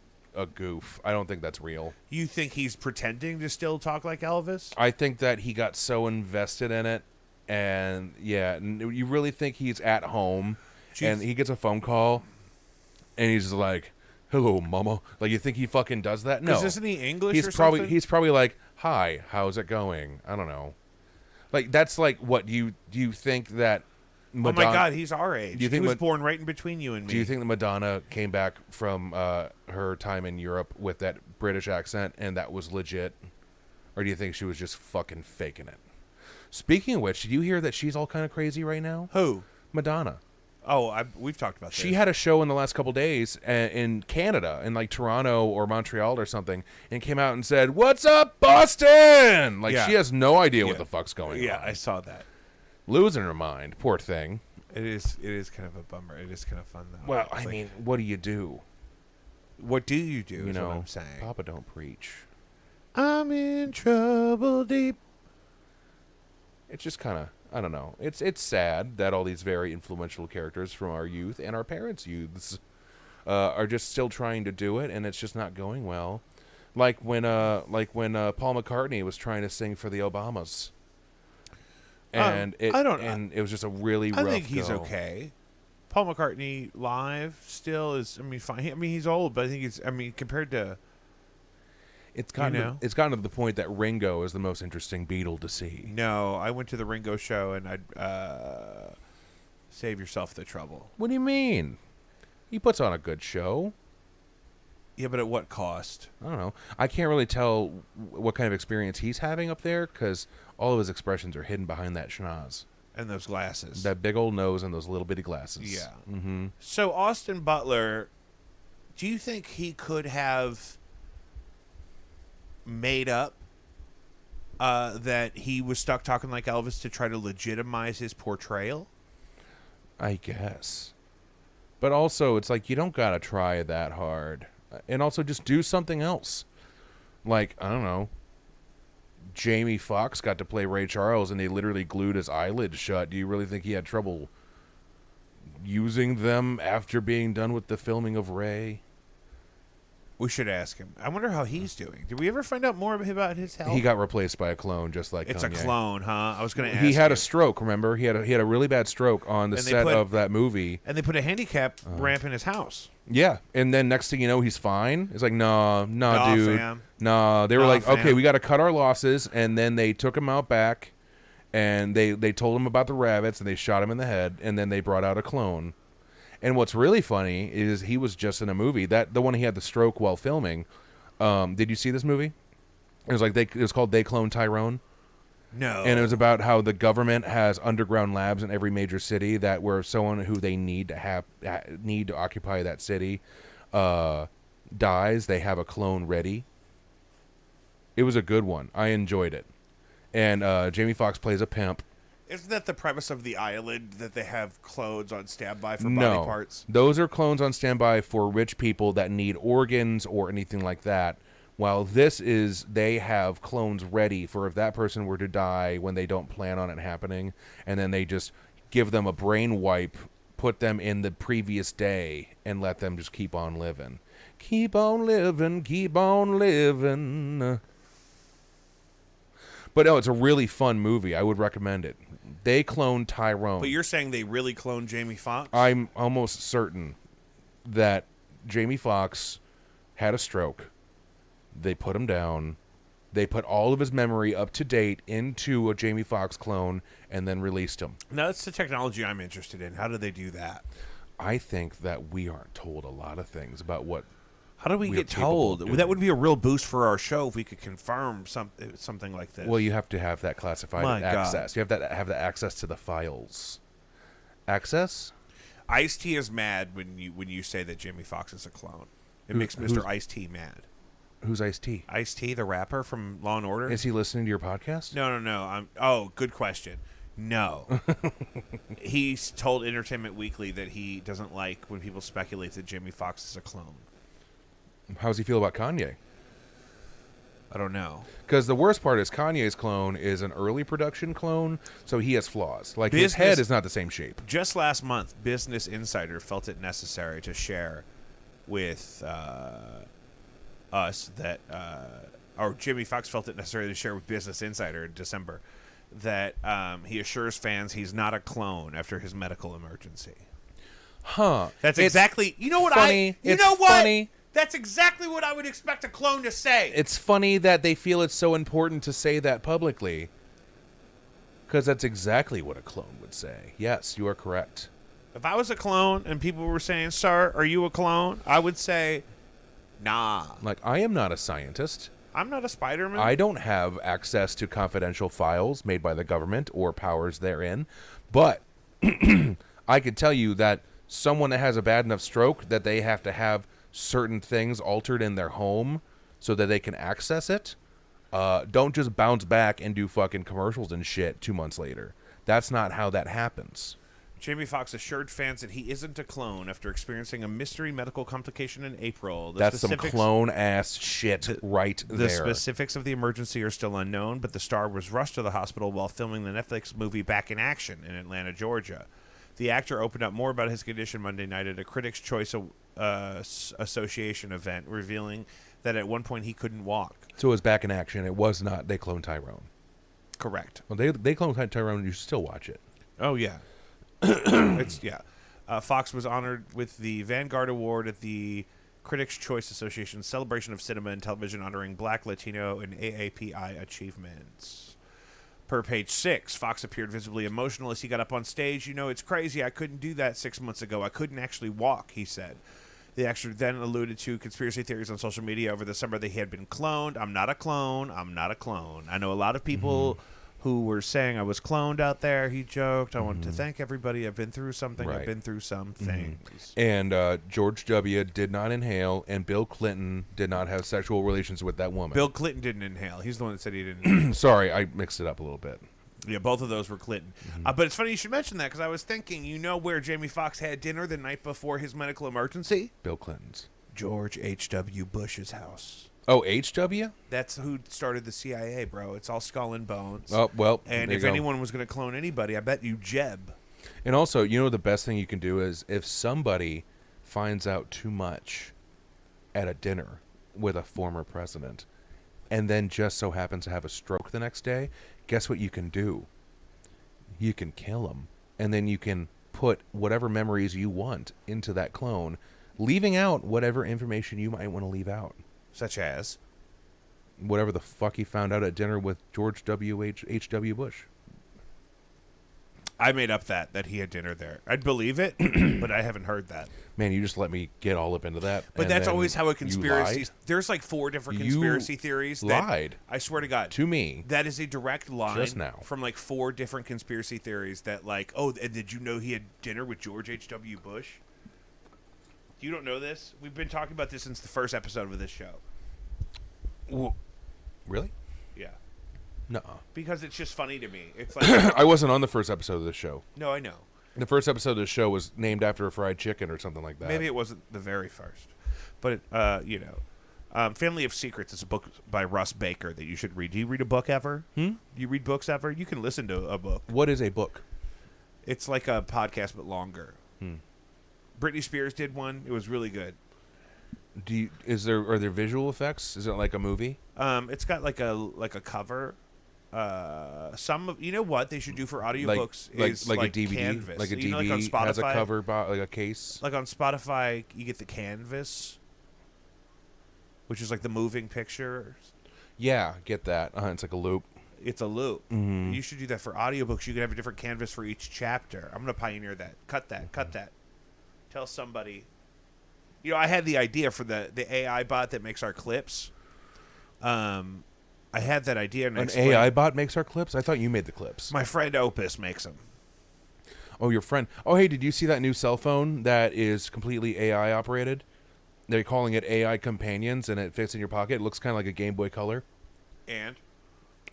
goof. I don't think that's real. You think he's pretending to still talk like Elvis? I think that he got so invested in it, and yeah, you really think he's at home, Do you and he gets a phone call, and he's just like, hello, mama. Like, you think he fucking does that? No. Because isn't he English He's or probably something? he's probably like, hi, how's it going? I don't know. Like, that's like, what do you think that Madonna, Oh my God, he's our age. Do you think he was born right in between you and me. do you think that Madonna came back from her time in Europe with that British accent and that was legit? Or do you think she was just fucking faking it? Speaking of which, did you hear that she's all kind of crazy right now? Who? Madonna. Oh, we've talked about this. She had a show in the last couple days in Canada, in like Toronto or Montreal or something, and came out and said, "What's up, Boston?" Like, Yeah. she has no idea what Yeah. the fuck's going Yeah, on. I saw that. Losing her mind, poor thing. It is kind of a bummer. It is kind of fun though. Well, I Like, mean, what do you do? what do you do? You Is know, what I'm saying. Papa don't preach. I'm in trouble deep. It's just kind of, I don't know. It's sad that all these very influential characters from our youth and our parents' youths are just still trying to do it, and it's just not going well. Like when Paul McCartney was trying to sing for the Obamas, and it was just a really rough I think he's go. okay. Paul McCartney live still is. I mean, fine. I mean, he's old, but I think he's. I mean, compared to It's gotten know? it's gotten to the point that Ringo is the most interesting Beatle to see. no, I went to the Ringo show and I'd save yourself the trouble. What do you mean? He puts on a good show. Yeah, but at what cost? I don't know. I can't really tell what kind of experience he's having up there because all of his expressions are hidden behind that schnoz, And those glasses. that big old nose, and those little bitty glasses. Yeah. Mm-hmm. So Austin Butler, do you think he could have made up that he was stuck talking like Elvis to try to legitimize his portrayal? I guess. But also, it's like you don't gotta try that hard, and also just do something else. Like, I don't know. Jamie Foxx got to play Ray Charles, and they literally glued his eyelids shut. Do you really think he had trouble using them after being done with the filming of Ray? We should ask him. I wonder how he's doing. Did we ever find out more about his health? He got replaced by a clone, just like It's Kanye. a clone, huh? I was going to ask. He had you. a stroke. Remember, he had a really bad stroke on the And they set put- of that movie. And they put a handicap Uh-huh. ramp in his house. Yeah, and then next thing you know, he's fine. It's like, nah, Nah, dude, fam. nah. They were Nah, like, fam. okay, we got to cut our losses, and then they took him out back, and they told him about the rabbits, and they shot him in the head, and then they brought out a clone. And what's really funny is he was just in a movie the one he had the stroke while filming. Did you see this movie? It was called They Cloned Tyrone. No. And it was about how the government has underground labs in every major city that where someone who they need to need to occupy that city dies, they have a clone ready. It was a good one. I enjoyed it. And Jamie Foxx plays a pimp. Isn't that the premise of the island, that they have clones on standby for No, body parts? those are clones on standby for rich people that need organs or anything like that. While this is, they have clones ready for if that person were to die when they don't plan on it happening, and then they just give them a brain wipe, put them in the previous day, and let them just keep on living. Keep on living, keep on living. But no, it's a really fun movie. I would recommend it. They cloned Tyrone. But you're saying they really cloned Jamie Foxx? I'm almost certain that Jamie Foxx had a stroke. They put him down. They put all of his memory up to date into a Jamie Foxx clone and then released him. Now, that's the technology I'm interested in. How do they do that? I think that we aren't told a lot of things about what. How do we We're get capable told? of doing. That would be a real boost for our show if we could confirm something like this. Well, you have to have that classified My God. access. You have to have the access to the files. Access? Ice-T is mad when you say that Jamie Foxx is a clone. It Who- makes who's- Mr. Ice-T mad. Who's Ice-T? Ice-T, the rapper from Law and Order? Is he listening to your podcast? No. Good question. No. He's told Entertainment Weekly that he doesn't like when people speculate that Jamie Foxx is a clone. How does he feel about Kanye? I don't know. Because the worst part is Kanye's clone is an early production clone, so he has flaws. Like, his Business- head is not the same shape. Just last month, Business Insider felt it necessary to share with us that, or Jimmy Foxx felt it necessary to share with Business Insider in December that he assures fans he's not a clone after his medical emergency. Huh. That's It's exactly. You know what funny. You It's know what? funny. That's exactly what I would expect a clone to say. It's funny that they feel it's so important to say that publicly. Because that's exactly what a clone would say. Yes, you are correct. If I was a clone and people were saying, "Sir, are you a clone?" I would say, "Nah, Like, I am not a scientist. I'm not a Spider-Man." I don't have access to confidential files made by the government or powers therein. But I could tell you that someone that has a bad enough stroke that they have to have certain things altered in their home so that they can access it, don't just bounce back and do fucking commercials and shit 2 months later. That's not how that happens. Jamie Foxx assured fans that he isn't a clone after experiencing a mystery medical complication in April. That's some clone ass shit right there. The specifics of the emergency are still unknown, but the star was rushed to the hospital while filming the Netflix movie Back in Action in Atlanta, Georgia. The actor opened up more about his condition Monday night at a Critics' Choice Association event, revealing that at one point he couldn't walk. So it was Back in Action. It was not They Cloned Tyrone. Correct. Well, they cloned Tyrone. You should still watch it. Oh, yeah. Fox was honored with the Vanguard Award at the Critics' Choice Association's celebration of cinema and television honoring Black, Latino, and AAPI achievements. Per page 6, Fox appeared visibly emotional as he got up on stage. "You know, it's crazy. I couldn't do that 6 months ago. I couldn't actually walk," he said. The actor then alluded to conspiracy theories on social media over the summer that he had been cloned. "I'm not a clone. I'm not a clone. I know a lot of people who were saying I was cloned out there," he joked. "I want to thank everybody. I've been through something. Right. I've been through some things." And George W. did not inhale, and Bill Clinton did not have sexual relations with that woman. Bill Clinton didn't inhale. He's the one that said he didn't. Sorry, I mixed it up a little bit. Yeah, both of those were Clinton. But it's funny you should mention that because I was thinking, you know where Jamie Foxx had dinner the night before his medical emergency? Bill Clinton's. George H.W. Bush's house. Oh, H.W.? That's who started the CIA, bro. It's all skull and bones. Oh, well. And there if you go. anyone was going to clone anybody, I bet you Jeb. And also, you know the best thing you can do is if somebody finds out too much at a dinner with a former president and then just so happens to have a stroke the next day, guess what you can do? You can kill him. And then you can put whatever memories you want into that clone, leaving out whatever information you might want to leave out. Such as? Whatever the fuck he found out at dinner with George H.W. Bush. I made up that he had dinner there. I'd believe it, but I haven't heard that. Man, you just let me get all up into that. But and that's then always how a you conspiracy... lied? There's like 4 different You conspiracy theories. lied I swear to God. to me. That is a direct line Just now. from like 4 different conspiracy theories that like, oh, and did you know he had dinner with George H.W. Bush? You don't know this? We've been talking about this since the first episode of this show. Really? Yeah. Nuh-uh. Because it's just funny to me. It's like, I wasn't on the first episode of the show. no, I know. The first episode of the show was named after a fried chicken or something like that. Maybe it wasn't the very first. But, you know. Family of Secrets is a book by Russ Baker that you should read. Do you read a book ever? Do you read books ever? You can listen to a book. What is a book? It's like a podcast, but longer. Britney Spears did one. It was really good. Are there visual effects? Is it like a movie? It's got like a cover. You know what they should do for audiobooks is like a DVD, Canvas. like a You know, DVD like on Spotify, has a cover, like a case. Like on Spotify, you get the Canvas, which is like the moving picture. Yeah, get that. It's like a loop. It's a loop. You should do that for audiobooks. You could have a different canvas for each chapter. I'm going to pioneer that. Cut that. Tell somebody. You know, I had the idea for the AI bot that makes our clips. I had that idea. And An AI bot makes our clips? I thought you made the clips. My friend Opus makes them. Oh, your friend. Oh, hey, did you see that new cell phone that is completely AI operated? They're calling it AI Companions, and it fits in your pocket. It looks kind of like a Game Boy Color. And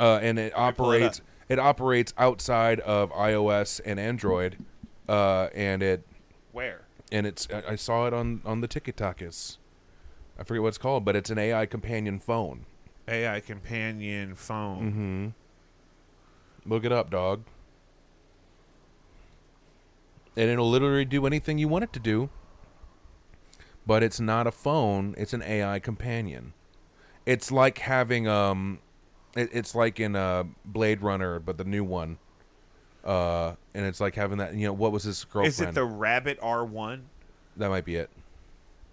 it operates. It operates outside of iOS and Android, and it. Where? And it's. I saw it on the TikToks. I forget what it's called, but it's an AI companion phone. AI companion phone. Look it up, dog. And it'll literally do anything you want it to do. But it's not a phone. It's an AI companion. It's like having it's like in Blade Runner, but the new one. And it's like having that. You know, what was his girlfriend? Is it the Rabbit R1? That might be it.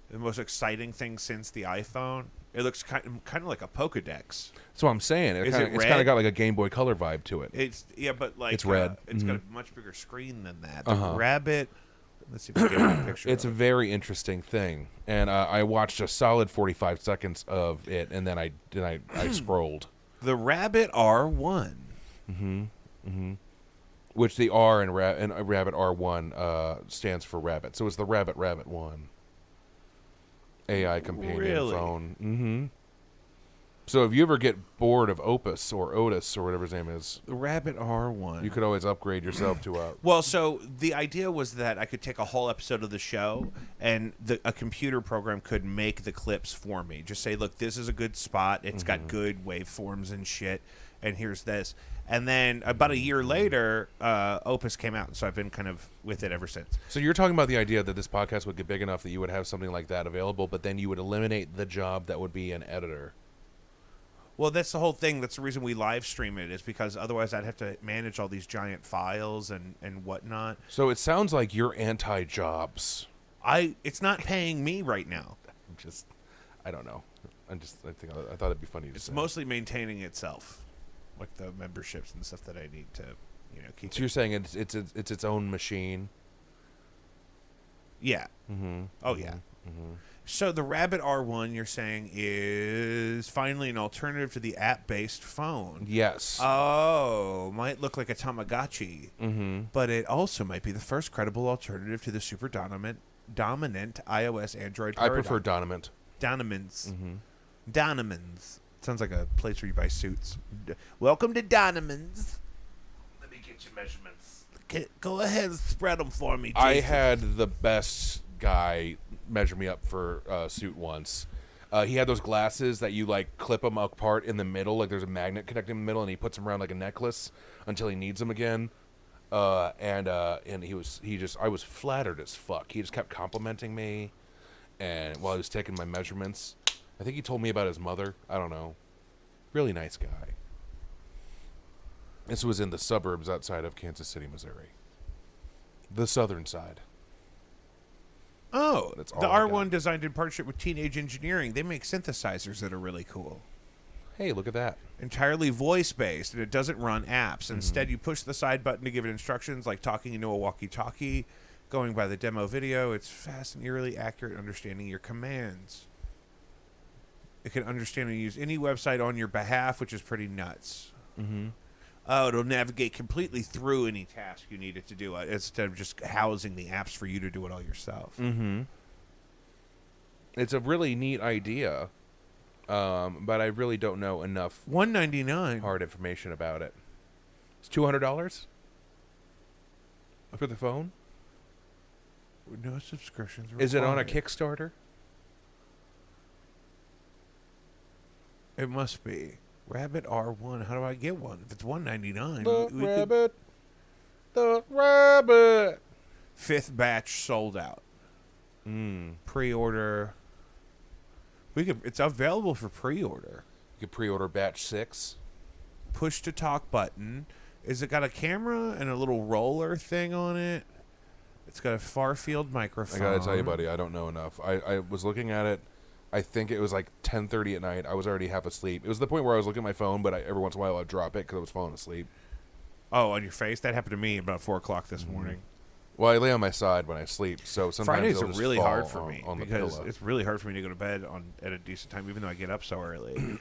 the most exciting thing since the iPhone. It looks kind of like a Pokedex. That's what I'm saying. Is It's it kind red? of got like a Game Boy Color vibe to it. It's but like It's red. It's got Mhm. a much bigger screen than that. The Uh-huh. rabbit. Let's see if we can get a picture. It's a of it. very interesting thing, and I watched a solid 45 seconds of it, and then I scrolled, The Rabbit R1. which the R in Rabbit R1 stands for rabbit, so it's the Rabbit 1 AI companion Really? phone. Mm-hmm. So if you ever get bored of Opus or Otis or whatever his name is, The Rabbit R1. you could always upgrade yourself to a. Well, so the idea was that I could take a whole episode of the show, and a computer program could make the clips for me. Just say, look, this is a good spot. It's got good waveforms and shit, and here's this. And then about a year later, Opus came out, so I've been kind of with it ever since. So you're talking about the idea that this podcast would get big enough that you would have something like that available, but then you would eliminate the job that would be an editor. Well, that's the whole thing. That's the reason we live stream it, is because otherwise I'd have to manage all these giant files and whatnot. So it sounds like you're anti-jobs. It's not paying me right now. I don't know. I thought it'd be funny to It's say. mostly maintaining itself, like the memberships and stuff that I need to, keep. So you're saying it's its own machine. Yeah. Mm-hmm. Oh yeah. So the Rabbit R1, you're saying, is finally an alternative to the app-based phone. Yes. Oh, might look like a Tamagotchi, Mm-hmm. but it also might be the first credible alternative to the super dominant iOS Android I paradigm. prefer Donament. Donimans. Mm-hmm. Donimans. Sounds like a place where you buy suits. Welcome to Donimans. Let me get your measurements. Go ahead and spread them for me, I Jesus. had the best guy measure me up for a suit once. He had those glasses that you like clip them apart in the middle, like there's a magnet connecting in the middle, and he puts them around like a necklace until he needs them again. And I was flattered as fuck. He just kept complimenting me, and while he was taking my measurements, I think he told me about his mother. I don't know. Really nice guy. This was in the suburbs outside of Kansas City, Missouri. The southern side. Oh, That's the all I R1 got. designed in partnership with Teenage Engineering. They make synthesizers that are really cool. Hey, look at that. Entirely voice-based, and it doesn't run apps. Mm-hmm. Instead, you push the side button to give it instructions, like talking into a walkie-talkie, going by the demo video. It's fast and eerily accurate at understanding your commands. It can understand and use any website on your behalf, which is pretty nuts. Mm-hmm. Oh, it'll navigate completely through any task you need it to do, instead of just housing the apps for you to do it all yourself. Mm-hmm. It's a really neat idea, but I really don't know enough $199. hard information about it. It's $200 for the phone. No subscriptions. Is it on a required. Kickstarter? It must be. Rabbit R1. How do I get one? If it's $199, The rabbit. Fifth batch sold out. Pre-order. It's available for pre-order. You could pre-order batch 6. Push to talk button. Is it got a camera and a little roller thing on it? It's got a far field I microphone. gotta tell you, buddy, I don't know enough. I was looking at it. I think it was like 10:30 at night. I was already half asleep. It was the point where I was looking at my phone, but every once in a while I'd drop it because I was falling asleep. Oh, on your face? That happened to me about 4 o'clock this Mm-hmm. morning. Well, I lay on my side when I sleep, so sometimes Fridays it'll are just really fall hard for me on the because pillow. it's really hard for me to go to bed at a decent time, even though I get up so early.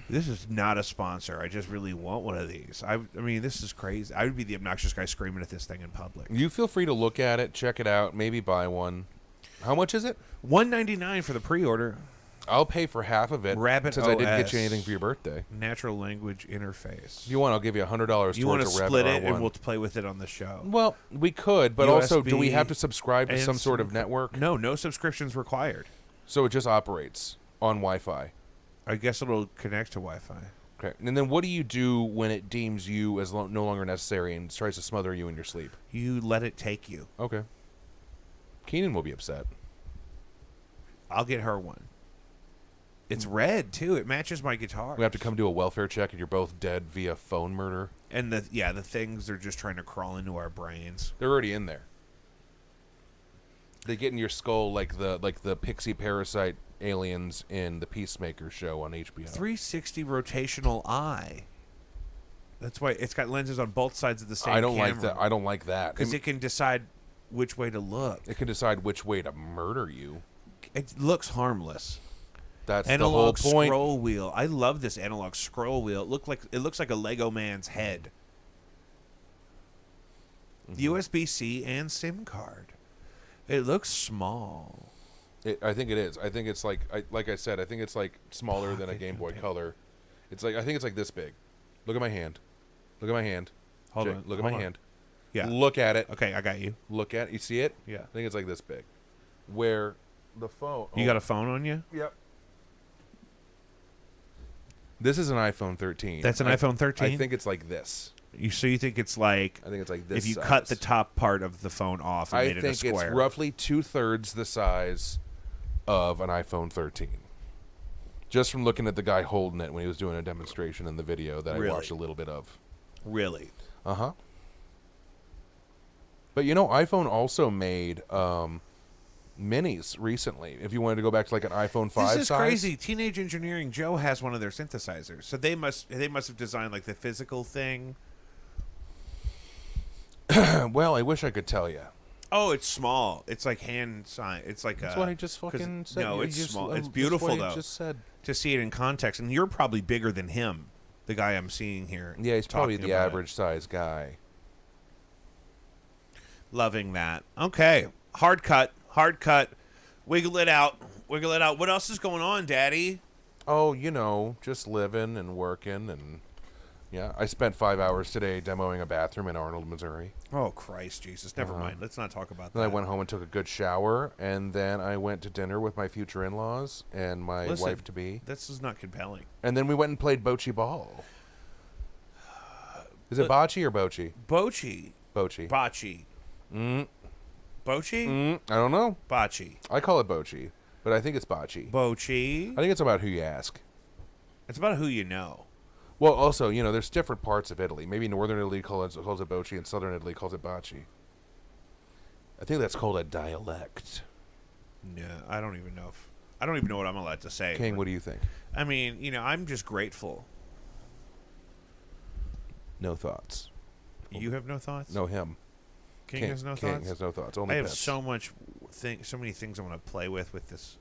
This is not a sponsor. I just really want one of these. I mean, this is crazy. I would be the obnoxious guy screaming at this thing in public. You feel free to look at it, check it out, maybe buy one. How much is it? $199 for the pre-order. I'll pay for half of it Rabbit since I didn't get OS. you anything for your birthday. Natural language interface. If you want, I'll give you $100 You want towards to a split Rabbit it R1. and we'll play with it on the show. Well, we could, but also, do we USB have to subscribe to and some sort of network? No subscriptions required. So it just operates on Wi-Fi. I guess it'll connect to Wi-Fi. Okay. And then what do you do when it deems you as no longer necessary and tries to smother you in your sleep? You let it take you. Okay. Keenan will be upset. I'll get her one. It's red too. It matches my guitar. We have to come do a welfare check and you're both dead via phone murder. And the things are just trying to crawl into our brains. They're already in there. They get in your skull like the pixie parasite aliens in the Peacemaker show on HBO. 360 rotational eye. That's why it's got lenses on both sides of the same I don't camera. like that. I don't like that. Because it can decide which way to look. It can decide which way to murder you. It looks harmless. That's Analog the whole point. scroll wheel. I love this analog scroll wheel. It looks like a Lego man's head. USB-C and SIM card. It looks small. I think it is. I think it's like I said. I think it's like smaller than a Game Boy Color. It's like I think it's like this big. Look at my hand. Look at my hand. Hold Jay, on. Look at hold my on. hand. Yeah. Look at it. Okay, I got you. Look at it. You see it? Yeah. I think it's like this big. Where the phone. You got a phone on you? Yep. This is an iPhone 13. That's an iPhone 13? I think it's like this. So you think it's like I think it's like this. if you size. cut the top part of the phone off and I made it a think square? it's roughly 2/3 the size of an iPhone 13. Just from looking at the guy holding it when he was doing a demonstration in the video that Really? I watched a little bit of. Really? Uh-huh. But iPhone also made minis recently. If you wanted to go back to like an iPhone 5 This is size. crazy. Teenage Engineering Joe has one of their synthesizers, so they must have designed like the physical thing. Well, I wish I could tell you. Oh, it's small. It's like hand sign. It's like That's a, what I just fucking said. No, You it's just- small. It's that's beautiful what I though. just said. To see it in context, and you're probably bigger than him, the guy I'm seeing here. Yeah, he's probably talking the about it. average size guy. Loving that. Okay, hard cut. Wiggle it out. What else is going on, Daddy? Oh, just living and working and yeah. I spent 5 hours today demoing a bathroom in Arnold, Missouri. Oh Christ, Jesus! Never mind. Let's not talk about Then that. I went home and took a good shower, and then I went to dinner with my future in-laws and my Listen, wife-to-be. This is not compelling. And then we went and played bocce ball. Is it bocce or bocce? Bocce. Bocce. Bocce. Bocce? I don't know. Bocce. I call it bocce, but I think it's bocce. Bocce. I think it's about who you ask. It's about who you know. Well, also, there's different parts of Italy. Maybe Northern Italy calls it bocce, and Southern Italy calls it bocce. I think that's called a dialect. No, I don't even know what I'm allowed to say. King, but- what do you think? I mean, I'm just grateful. No thoughts. You have no thoughts? No, him. King has no King thoughts? has no thoughts. I Only have pets. so many things I want to play with this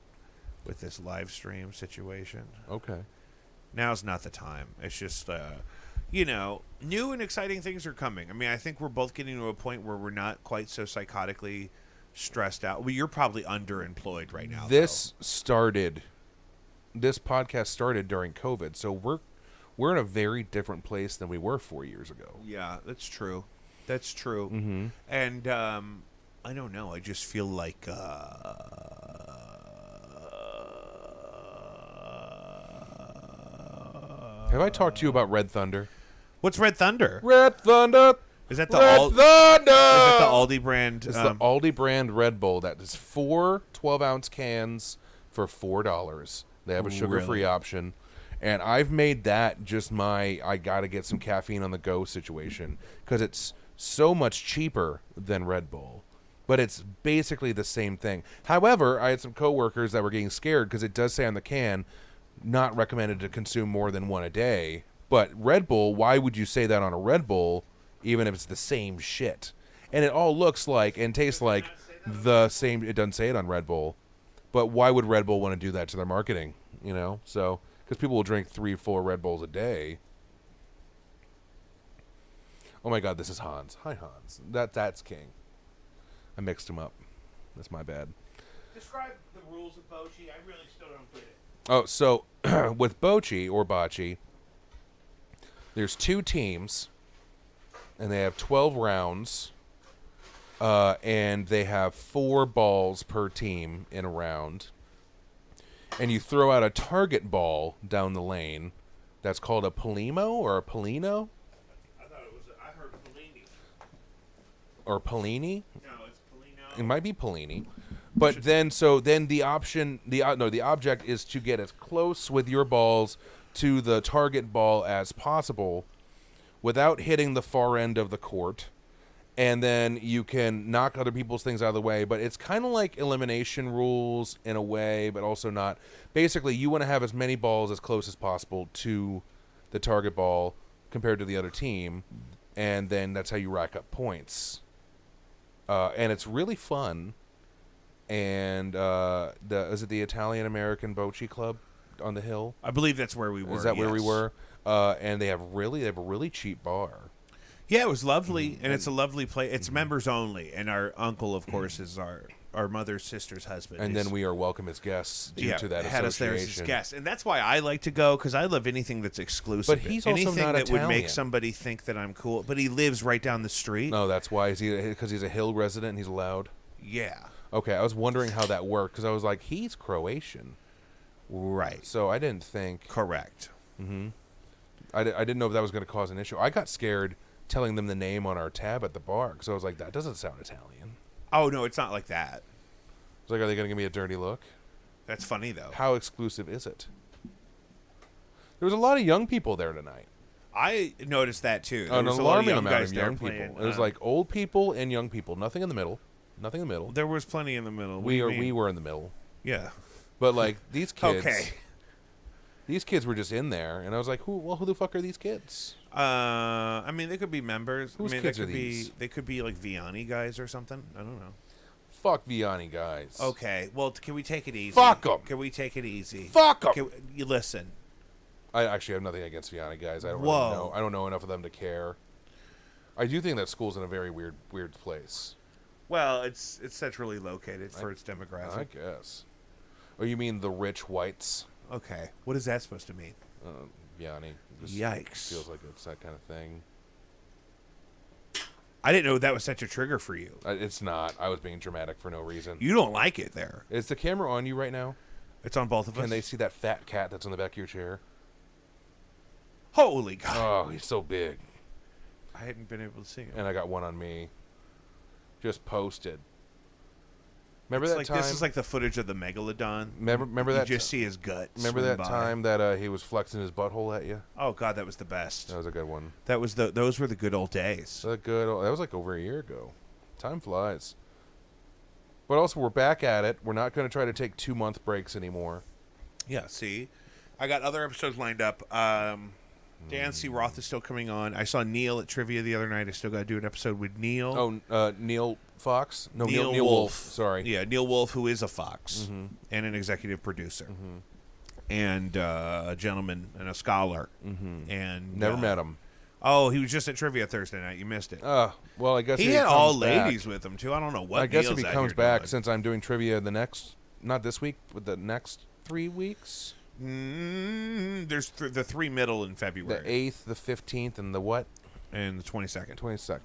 live stream situation. Okay. Now's not the time. It's just, new and exciting things are coming. I mean, I think we're both getting to a point where we're not quite so psychotically stressed out. Well, you're probably underemployed right now. This podcast started during COVID, so we're in a very different place than we were 4 years ago. though. Yeah, that's true. That's true. Mm-hmm. And I don't know. I just feel like Have I talked to you about Red Thunder? what's Red Thunder? Red Thunder. Is that the Red Thunder. Is that the Aldi brand? It's the Aldi brand Red Bull. That is 4 12-ounce cans for $4. They have a sugar-free Really? option. And I've made that just my I got to get some caffeine on the go situation because it's so much cheaper than Red Bull. But it's basically the same thing. However, I had some coworkers that were getting scared because it does say on the can, not recommended to consume more than one a day. But Red Bull, why would you say that on a Red Bull, even if it's the same shit? And it all looks like and tastes like the same. It doesn't say it on Red Bull. But why would Red Bull want to do that to their marketing? So because people will drink 3-4 Red Bulls a day. Oh my God, this is Hans. Hi, Hans. That's King. I mixed him up. That's my bad. Describe the rules of Bocce. I really still don't get it. Oh, so with bocce or bocce, there's 2 teams, and they have 12 rounds, and they have 4 balls per team in a round. And you throw out a target ball down the lane. That's called a Polimo or a Polino I heard Polini. or Polini. No, it's Polino. It might be Polini. But then the option, the object is to get as close with your balls to the target ball as possible without hitting the far end of the court. and then you can knock other people's things out of the way. But it's kind of like elimination rules in a way, but also not. Basically, you want to have as many balls as close as possible to the target ball compared to the other team, and then that's how you rack up points. And it's really fun. And is it the Italian American Bocce Club on the hill? I believe that's where we were. Is that where we yes. were? And they have a really cheap bar. Yeah, it was lovely, and it's a lovely place. It's members only, and our uncle, of course, is our mother's sister's husband. And then we are welcome as guests due to that had us there as his association. guests, and that's why I like to go, because I love anything that's exclusive. But he's also anything not that would make Italian. somebody think that I'm cool. But he lives right down the street. No, that's why. Is he because he's a Hill resident and he's allowed? Yeah, Okay, I was wondering how that worked because I was like, he's Croatian, right. so I didn't think. Correct. I didn't know if that was going to cause an issue. I got scared telling them the name on our tab at the bar because I was like, that doesn't sound Italian. Oh no, it's not like that. I was like, are they going to give me a dirty look? That's funny though. How exclusive is it? There was a lot of young people there tonight. I noticed that too. There An was a lot of alarming young amount guys of there young people. playing, It was like old people and young people. Nothing in the middle. Nothing in the middle. there was plenty in the middle. What do We you are mean? we were in the middle. Yeah. But like these kids, Okay. these kids were just in there, and I was like, who the fuck are these kids? I mean, they could be members. Whose I mean, kids they are could these? be. They could be like Vianney guys or something. I don't know. Fuck Vianney guys. Okay. Well, can we take it easy? Fuck 'em. Can we take it easy? Fuck 'em. Can you listen? I actually have nothing against Vianney guys. I don't Whoa. really know. I don't know enough of them to care. I do think that school's in a very weird place. Well, it's centrally located for its I demographic. guess. Oh, you mean the rich whites? Okay. What is that supposed to mean? Vianney. Just Yikes. Feels like it's that kind of thing. I didn't know that was such a trigger for you. It's not. I was being dramatic for no reason. You don't like it there. Is the camera on you right now? It's on both of us. Can they see that fat cat that's on the back of your chair? Holy God. Oh, he's so big. I hadn't been able to see it. And I got one on me. Just posted. Remember It's that like, time? this is like the footage of the megalodon. remember You that? just see his gut. Remember swim that by. time that he was flexing his butthole at you? Oh God, that was the best. That was a good one. That was those were the good old days. That was like over a year ago. Time flies. But also, we're back at it. We're not going to try to take 2-month breaks anymore. Yeah. See, I got other episodes lined up. Dan C. Roth is still coming on. I saw Neil at Trivia the other night. I still got to do an episode with Neil. Oh, Neil Fox? No, Neil Neil Wolf. Sorry. Yeah, Neil Wolf, who is a Fox and an executive producer, and a gentleman and a scholar. And Never met him. Oh, he was just at Trivia Thursday night. You missed it. Well, I guess He if had comes all back- ladies with him too. I don't know what. I guess if Neil's he out comes here back, doing. since I'm doing trivia not this week, but the next 3 weeks. There's the three middle in The February 8th, the 15th, and the what? and the 22nd. 22nd.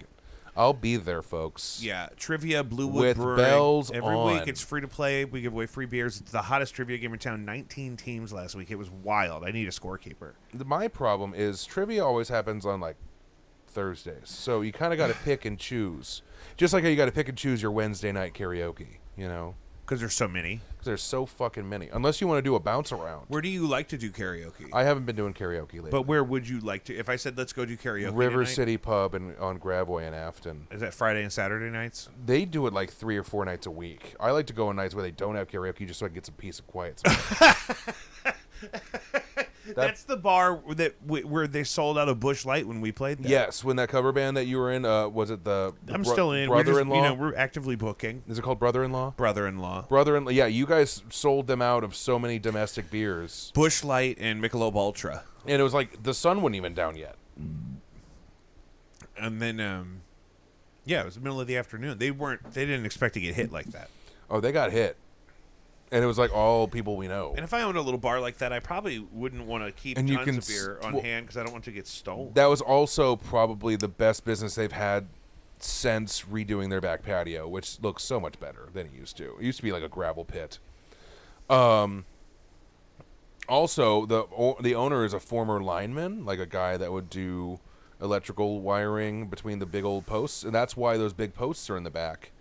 I'll be there, folks. Yeah, Trivia Bluewood With Brewing. bells Every on. week it's free to play. We give away free beers. It's the hottest trivia game in town. 19 teams last week. It was wild. I need a scorekeeper. My problem is trivia always happens on like Thursdays, so you kind of got to pick and choose. Just like how you got to pick and choose your Wednesday night karaoke, you know, Because there's so many. because there's so fucking many. Unless you want to do a bounce around. Where do you like to do karaoke? I haven't been doing karaoke lately. But where would you like to? If I said let's go do karaoke River tonight, City Pub on Gravois in Afton. is that Friday and Saturday nights? They do it like 3 or 4 nights a week. I like to go on nights where they don't have karaoke just so I can get some peace and quiet. That's the bar where they sold out a Busch Light when we played there. Yes, when that cover band that you were in, was it the I'm still in. We're just, Brother-in-law? we're actively booking. Is it called Brother-in-law? Brother-in-law. Brother-in-law. Yeah, you guys sold them out of so many domestic beers. Busch Light and Michelob Ultra. And it was like the sun wasn't even down yet. And then, yeah, it was the middle of the afternoon. They didn't expect to get hit like that. Oh, they got hit. And it was like all people we know. And if I owned a little bar like that, I probably wouldn't want to keep And you tons can of beer on hand because I don't want it to get stolen. That was also probably the best business they've had since redoing their back patio, which looks so much better than it used to. It used to be like a gravel pit. Also, the owner is a former lineman, like a guy that would do electrical wiring between the big old posts, and that's why those big posts are in the back.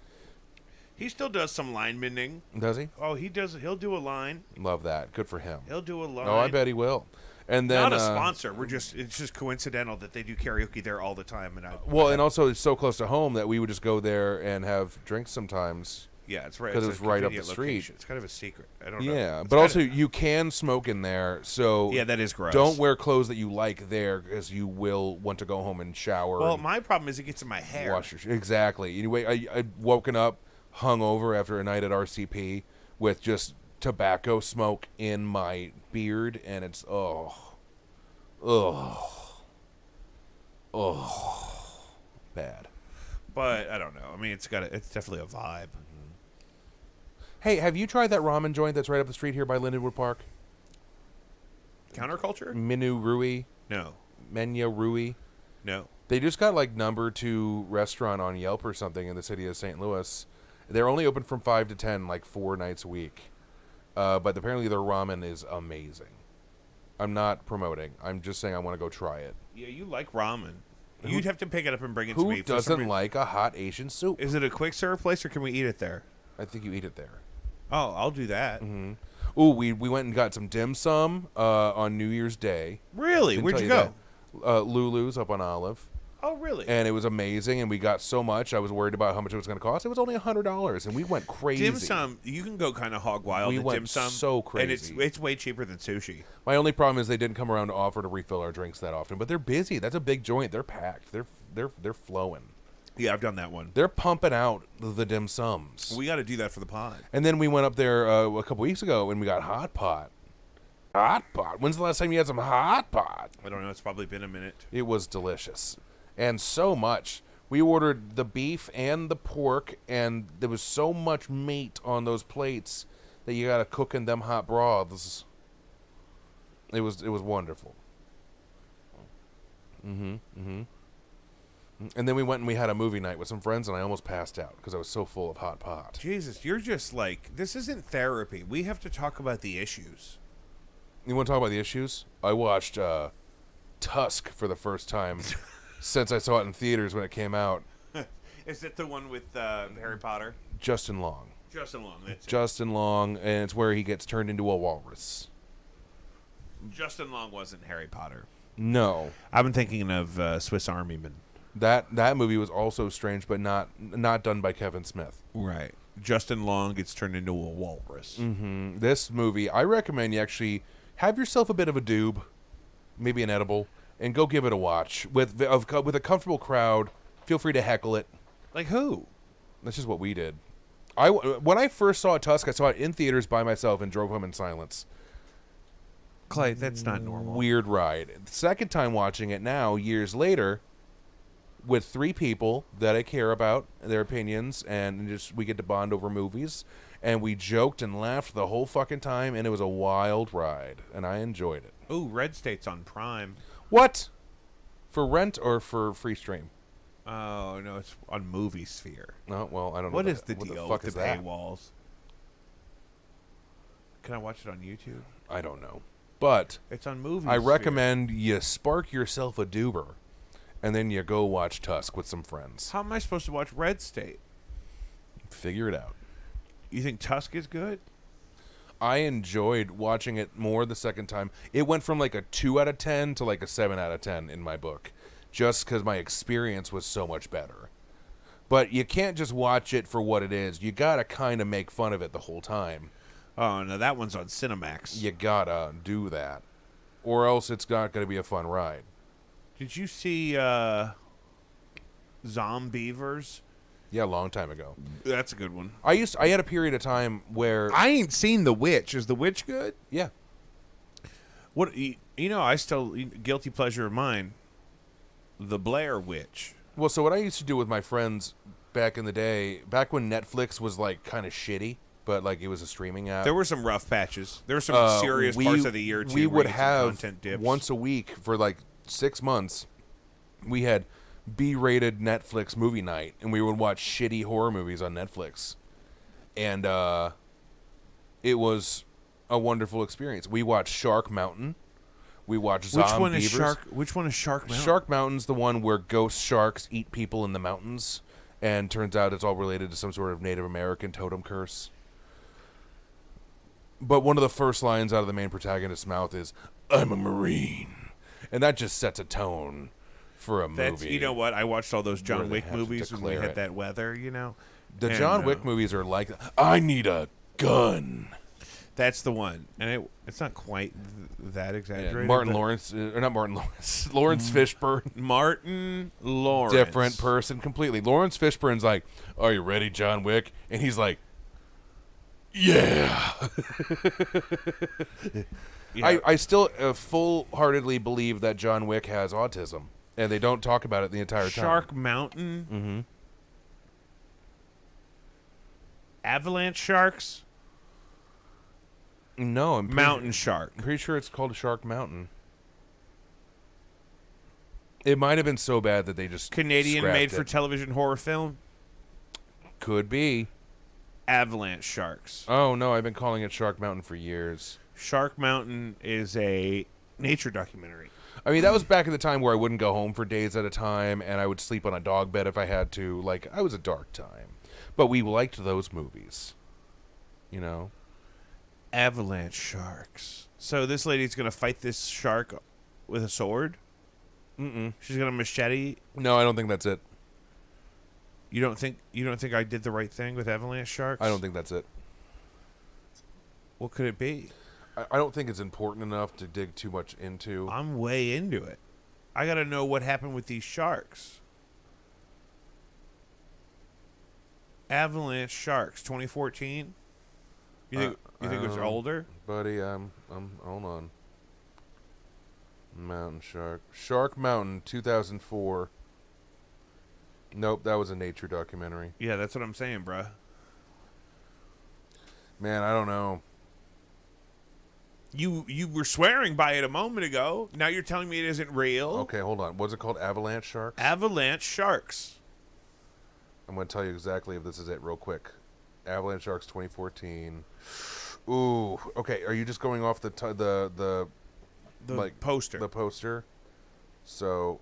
He still does some linemening. Does he? Oh, he does. He'll do a line. Love that. Good for him. He'll do a line. Oh, I bet he will. And then Not a sponsor. It's just coincidental that they do karaoke there all the time. And and also it's so close to home that we would just go there and have drinks sometimes. yeah, it's right. 'Cause It's it's a right up convenient the street. location. It's kind of a secret. I don't know. Yeah, It's but kinda- also you can smoke in there, so yeah, that is gross. don't wear clothes that you like there, because you will want to go home and shower. Well, and my problem is it gets in my hair. wash your exactly. Anyway, I woken up hungover after a night at RCP with just tobacco smoke in my beard, and it's bad. But I don't know. I mean, it's definitely a vibe. Hey, have you tried that ramen joint that's right up the street here by Lindenwood Park? Counterculture? Minu Rui, No, Menya Rui. no. They just got like #2 restaurant on Yelp or something in the city of St. Louis. They're only open from 5 to 10, like 4 nights a week. But apparently their ramen is amazing. I'm not promoting. I'm just saying I want to go try it. Yeah, you like ramen. You'd have to pick it up and bring it to Who me. For some doesn't reason. like a hot Asian soup? Is it a quick serve place or can we eat it there? I think you eat it there. Oh, I'll do that. Mm-hmm. Ooh, we went and got some dim sum on New Year's Day. Really? Didn't Where'd tell you go? that. Lulu's up on Olive. Oh, really? And it was amazing, and we got so much. I was worried about how much it was going to cost. It was only $100, and we went crazy. Dim sum, you can go kind of hog wild. We at went dim sum, so and crazy. it's way cheaper than sushi. My only problem is they didn't come around to offer to refill our drinks that often. But they're busy. That's a big joint. They're packed. They're flowing. Yeah, I've done that one. They're pumping out the dim sums. We got to do that for the pod. And then we went up there a couple weeks ago, and we got hot pot. Hot pot. When's the last time you had some hot pot? I don't know. It's probably been a minute. It was delicious. And so much. We ordered the beef and the pork, and there was so much meat on those plates that you got to cook in them hot broths. It was wonderful. And then we went and we had a movie night with some friends, and I almost passed out because I was so full of hot pot. Jesus, you're just like, this isn't therapy. We have to talk about the issues. You want to talk about the issues? I watched Tusk for the first time since I saw it in theaters when it came out. Is it the one with Harry Potter? Justin Long. Justin Long. That's it. Justin Long, and it's where he gets turned into a walrus. Justin Long wasn't Harry Potter. No. I've been thinking of Swiss Army Man. That movie was also strange, but not done by Kevin Smith. Right. Justin Long gets turned into a walrus. This movie, I recommend you actually have yourself a bit of a doob, maybe an edible, and go give it a watch with a comfortable crowd. Feel free to heckle it. Like who? That's just what we did. When I first saw Tusk, I saw it in theaters by myself and drove home in silence. Clay, that's not normal. Weird ride. The second time watching it now, years later, with 3 people that I care about, their opinions, and just we get to bond over movies, and we joked and laughed the whole fucking time, and it was a wild ride, and I enjoyed it. Ooh, Red State's on Prime. What? For rent or for free stream? Oh, no, it's on Movie Sphere. Oh, well, I don't know. What is the what deal the fuck with is the that? paywalls? Can I watch it on YouTube? I don't know. But It's on Movie I Sphere. recommend you spark yourself a doober, and then you go watch Tusk with some friends. How am I supposed to watch Red State? Figure it out. You think Tusk is good? I enjoyed watching it more the second time. It went from like a 2 out of 10 to like a 7 out of 10 in my book, just because my experience was so much better. But you can't just watch it for what it is. You gotta kind of make fun of it the whole time. Oh, no, that one's on Cinemax. You gotta do that, or else it's not gonna be a fun ride. Did you see Zombievers? Yeah, a long time ago. That's a good one. I had a period of time where I ain't seen The Witch. Is The Witch good? yeah. What you know? I still guilty pleasure of mine. The Blair Witch. Well, so what I used to do with my friends back in the day, back when Netflix was like kind of shitty, but like it was a streaming app. There were some rough patches. There were some serious parts of the year too. We where would you get some have content dips. once a week for like 6 months. We had B-rated Netflix movie night, and we would watch shitty horror movies on Netflix, and it was a wonderful experience. We watched Shark Mountain. We watched Which one is Zombievers. Shark? Which one is Shark Mountain? Shark Mountain's the one where ghost sharks eat people in the mountains, and turns out it's all related to some sort of Native American totem curse. But one of the first lines out of the main protagonist's mouth is, "I'm a Marine," and that just sets a tone for a movie. You know what? I watched all those where John they Wick have to movies when we declare had it. that weather. You know, The And, John Wick movies are like, "I need a gun." That's the one, and it's not quite that exaggerated. Martin but Lawrence, or not Martin Lawrence, Lawrence Fishburne. Martin Lawrence, Different person completely. Lawrence Fishburne's like, "Are you ready, John Wick?" And he's like, "Yeah." Yeah. I still full-heartedly believe that John Wick has autism, and they don't talk about it the entire time. Shark Mountain, Mm-hmm. avalanche sharks, No, I'm mountain shark. pretty sure it's called Shark Mountain. It might have been so bad that they just Canadian scrapped made for it. television horror film. Could be. Avalanche sharks. Oh no, I've been calling it Shark Mountain for years. Shark Mountain is a nature documentary. I mean, that was back in the time where I wouldn't go home for days at a time, and I would sleep on a dog bed if I had to. Like, I was a dark time. But we liked those movies. You know? Avalanche sharks. So this lady's gonna fight this shark with a sword. Mm-mm. She's gonna machete. No, I don't think that's it. You don't think I did the right thing with avalanche sharks? I don't think that's it. What could it be? I don't think it's important enough to dig too much into. I'm way into it. I gotta know what happened with these sharks. Avalanche sharks, 2014. You think it was older? Buddy, hold on. Mountain Shark. Shark Mountain, 2004. Nope, that was a nature documentary. Yeah, that's what I'm saying, bruh. Man, I don't know. You were swearing by it a moment ago. Now you're telling me it isn't real. Okay, hold on. What's it called? Avalanche Sharks? Avalanche sharks. I'm going to tell you exactly if this is it real quick. Avalanche Sharks 2014. Ooh, okay. Are you just going off the The like poster. the poster? So,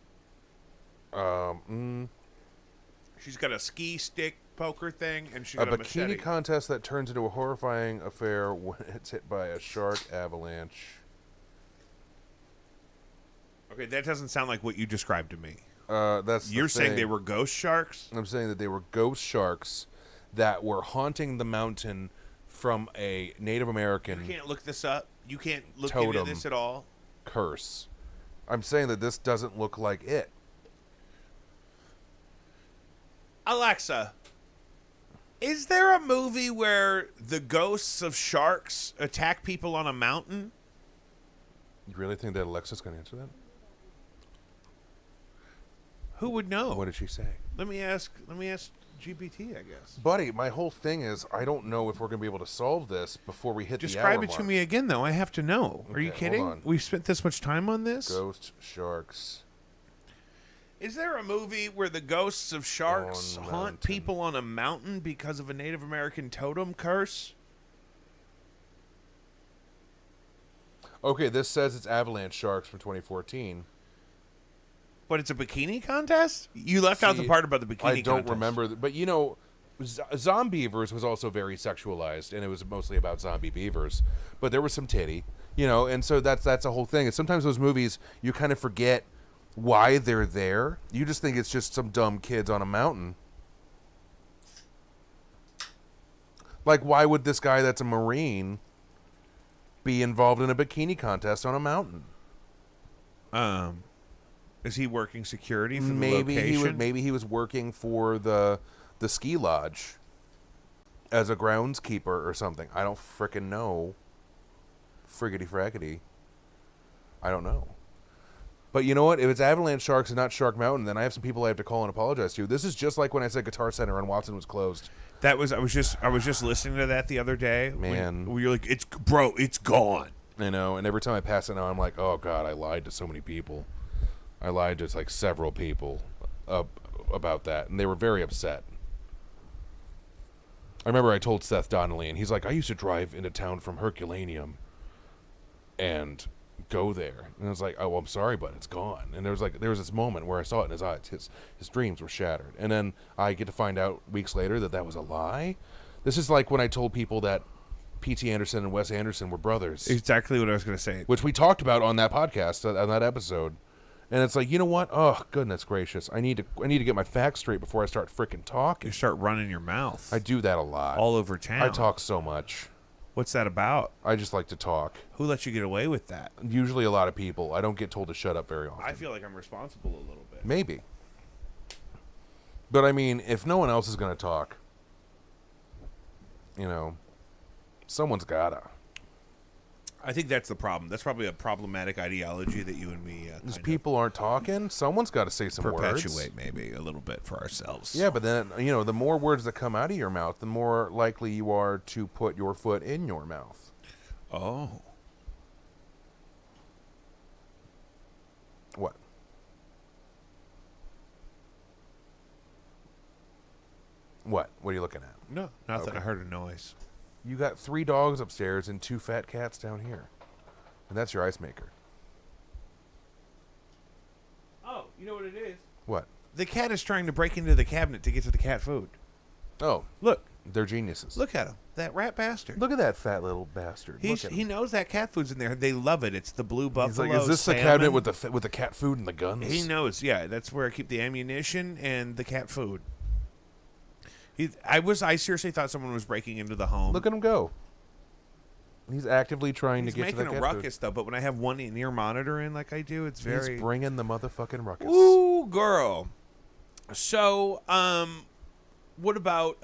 She's got a ski stick poker thing, and she's a got a bikini machete. contest that turns into a horrifying affair when it's hit by a shark avalanche. Okay, that doesn't sound like what you described to me. That's the You're saying thing. they were ghost sharks? I'm saying that they were ghost sharks that were haunting the mountain from a Native American You can't look this up. You can't look Totem. into this at all. curse. I'm saying that this doesn't look like it. Alexa, is there a movie where the ghosts of sharks attack people on a mountain? You really think that Alexa's going to answer that? Who would know? What did she say? Let me ask GPT, I guess. Buddy, my whole thing is I don't know if we're going to be able to solve this before we hit the Describe hour it to mark. me again, though. I have to know. Are you Okay, hold kidding? on. We've spent this much time on this? Ghost sharks. Is there a movie where the ghosts of sharks On haunt mountain. people on a mountain because of a Native American totem curse? Okay, this says it's avalanche sharks from 2014. But it's a bikini contest? You left out the See, part about the bikini I don't contest. remember, but you know, Zombievers was also very sexualized, and it was mostly about zombie beavers. But there was some titty, you know, and so that's the whole thing. And sometimes those movies, you kind of forget why they're there. You just think it's just some dumb kids on a mountain. Like, why would this guy that's a Marine be involved in a bikini contest on a mountain? Is he working security for the Maybe location? he was working for the ski lodge as a groundskeeper or something. I don't frickin' know. Friggity fraggity. I don't know. But you know what? If it's Avalanche Sharks and not Shark Mountain, then I have some people I have to call and apologize to. This is just like when I said Guitar Center and Watson was closed. I was just listening to that the other day. Man. when you're like, it's gone. You know, and every time I pass it now, I'm like, oh God, I lied to so many people. I lied to like several people about that, and they were very upset. I remember I told Seth Donnelly, and he's like, I used to drive into town from Herculaneum and go there. And I was like, oh, well, I'm sorry, but it's gone. And there was this moment where I saw it in his eyes. His dreams were shattered. And then I get to find out weeks later that was a lie. This is like when I told people that P.T. Anderson and Wes Anderson were brothers, Exactly what I was going to say. which we talked about on that podcast, on that episode. And it's like, you know what? Oh, goodness gracious! I need to get my facts straight before I start freaking talking. You start running your mouth. I do that a lot. all over town. I talk so much. What's that about? I just like to talk. Who lets you get away with that? Usually a lot of people. I don't get told to shut up very often. I feel like I'm responsible a little bit. Maybe. But I mean, if no one else is going to talk, someone's gotta. I think that's the problem. That's probably a problematic ideology that you and me If people aren't talking, someone's got to say some words. perpetuate maybe a little bit for ourselves. Yeah, but then, the more words that come out of your mouth, the more likely you are to put your foot in your mouth. Oh. What? What? What are you looking at? No, nothing. Okay. I heard a noise. You got 3 dogs upstairs and 2 fat cats down here. And that's your ice maker. Oh, you know what it is? What? The cat is trying to break into the cabinet to get to the cat food. Oh, Look. they're geniuses. Look at him. That rat bastard. Look at that fat little bastard. He Look at him. knows that cat food's in there. They love it. It's the blue buffalo. He's like, is this salmon. the cabinet with the cat food and the guns? He knows. Yeah, that's where I keep the ammunition and the cat food. I seriously thought someone was breaking into the home. Look at him go. He's actively trying He's to get to the making cat a ruckus though, but when I have one in-ear monitor in like I do, it's food. very. He's bringing the motherfucking ruckus. Ooh, girl. So, what about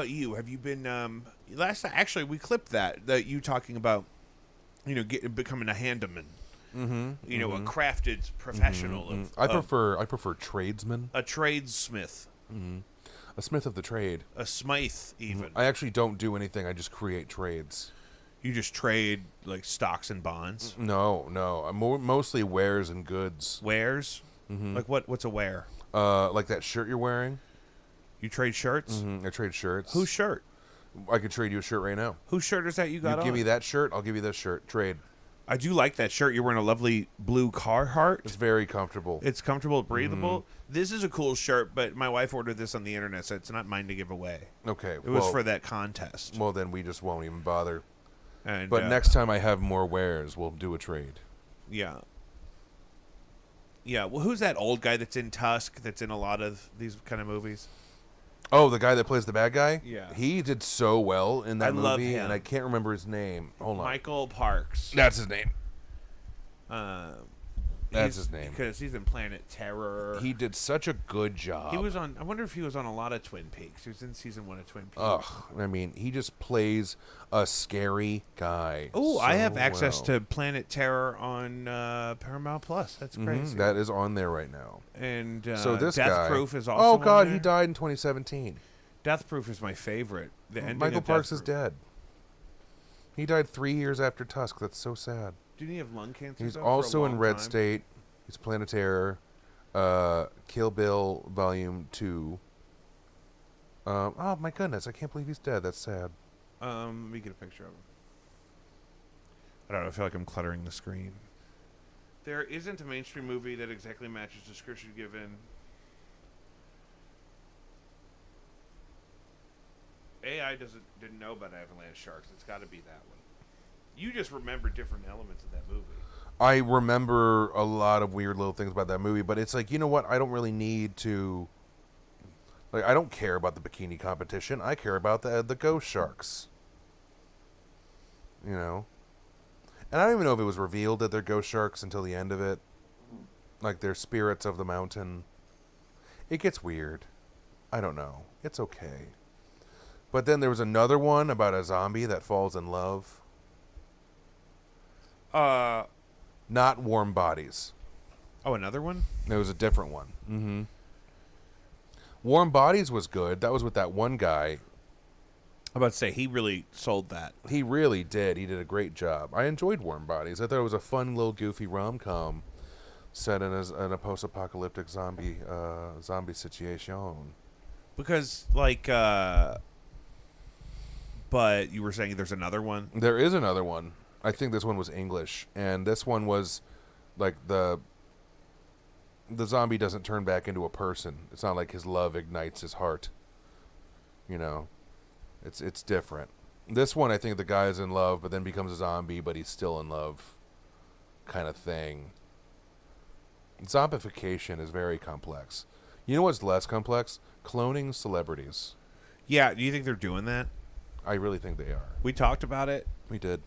you? Have you been actually we clipped that you talking about, becoming a handyman. Mm-hmm. A crafted professional I prefer tradesman. a tradesmith, A smith of the trade. a smythe even. I actually don't do anything. I just create trades. You just trade like stocks and bonds. No. I'm mostly wares and goods. Wares? Like what's a ware? Like that shirt you're wearing. You trade shirts? I trade shirts. Whose shirt? I could trade you a shirt right now. Whose shirt is that you got You on? give me that shirt, I'll give you this shirt. Trade. I do like that shirt. You're wearing a lovely blue Carhartt. It's very comfortable. It's comfortable, breathable. This is a cool shirt, but my wife ordered this on the internet, so it's not mine to give away. Okay. It was for that contest. Well, then we just won't even bother. And But next time I have more wares, we'll do a trade. Yeah. Yeah. Well, who's that old guy that's in Tusk? That's in a lot of these kind of movies. Oh, the guy that plays the bad guy? Yeah. He did so well in that I movie, love him. and I can't remember his name. Hold on. Michael Parks. That's his name. That's He's- his name. because he's in Planet Terror. He did such a good job. He was on. I wonder if he was on a lot of Twin Peaks. He was in season 1 of Twin Peaks. Ugh. I mean, he just plays a scary guy. Oh, I have so access well. to Planet Terror on Paramount Plus. That's crazy. That is on there right now. And So this Death guy. Proof is also. Oh on God, there. he died in 2017. Death Proof is my favorite. The ending Michael of Parks Death is Proof. dead. He died 3 years after Tusk. That's so sad. Didn't he have lung cancer? He's though, for a also in long Red time? State. He's Planet Terror. Kill Bill Volume 2. Oh my goodness, I can't believe he's dead. That's sad. Let me get a picture of him. I don't know. I feel like I'm cluttering the screen. There isn't a mainstream movie that exactly matches the description given. AI didn't know about Avalanche Sharks. It's got to be that one. You just remember different elements of that movie. I remember a lot of weird little things about that movie, but it's like, you know what? I don't really need to. Like, I don't care about the bikini competition. I care about the ghost sharks. You know? And I don't even know if it was revealed that they're ghost sharks until the end of it. Like, they're spirits of the mountain. It gets weird. I don't know. It's okay. But then there was another one about a zombie that falls in love. Not Warm Bodies. Oh, another one? There was a different one. Mm-hmm. Warm Bodies was good. That was with that one guy. I'm about to say, he really sold that. He really did. He did a great job. I enjoyed Warm Bodies. I thought it was a fun little goofy rom-com set in a post-apocalyptic zombie situation. Because, like, but you were saying there's another one? There is another one. I think this one was English, and this one was like the zombie doesn't turn back into a person. It's not like his love ignites his heart. You know, it's different. This one, I think the guy is in love, but then becomes a zombie, but he's still in love, kind of thing. Zombification is very complex. You know what's less complex? Cloning celebrities. Yeah, do you think they're doing that? I really think they are. We talked about it We did.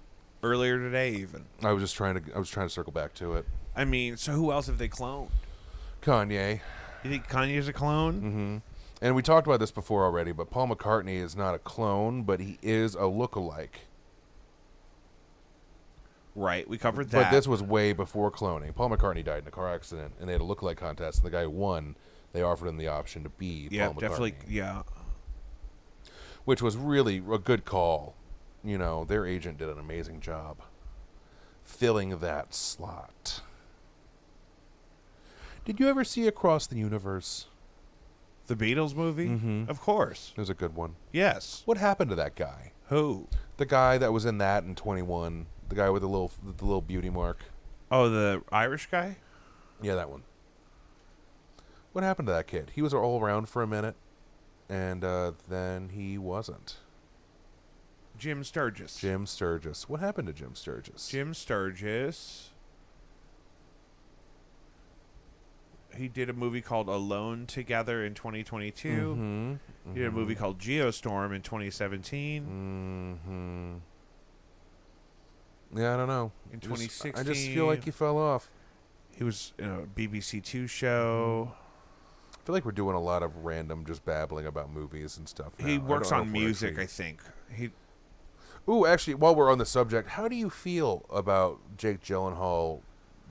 earlier today, even. I was trying to circle back to it. I mean, so who else have they cloned? Kanye. You think Kanye's a clone? Mm-hmm. And we talked about this before already, but Paul McCartney is not a clone, but he is a lookalike. Right, we covered that. But this was way before cloning. Paul McCartney died in a car accident, and they had a lookalike contest, and the guy who won, they offered him the option to be yeah, Paul McCartney. definitely. Yeah. Which was really a good call. You know, their agent did an amazing job filling that slot. Did you ever see Across the Universe? The Beatles movie? Mhm. Of course. It was a good one. Yes. What happened to that guy? Who? The guy that was in that in 21. The guy with the little beauty mark. Oh, the Irish guy? Yeah, that one. What happened to that kid? He was all around for a minute, and then he wasn't. Jim Sturgis. Jim Sturgis. What happened to Jim Sturgis? Jim Sturgis. He did a movie called Alone Together in 2022. Mm-hmm. He did a movie called Geostorm in 2017. Yeah, I don't know. In I 2016. just feel like he fell off. He was in a BBC Two show. I feel like we're doing a lot of random just babbling about movies and stuff now. He I works don't know on if we're music, actually- I think. He Ooh, actually, while we're on the subject, how do you feel about Jake Gyllenhaal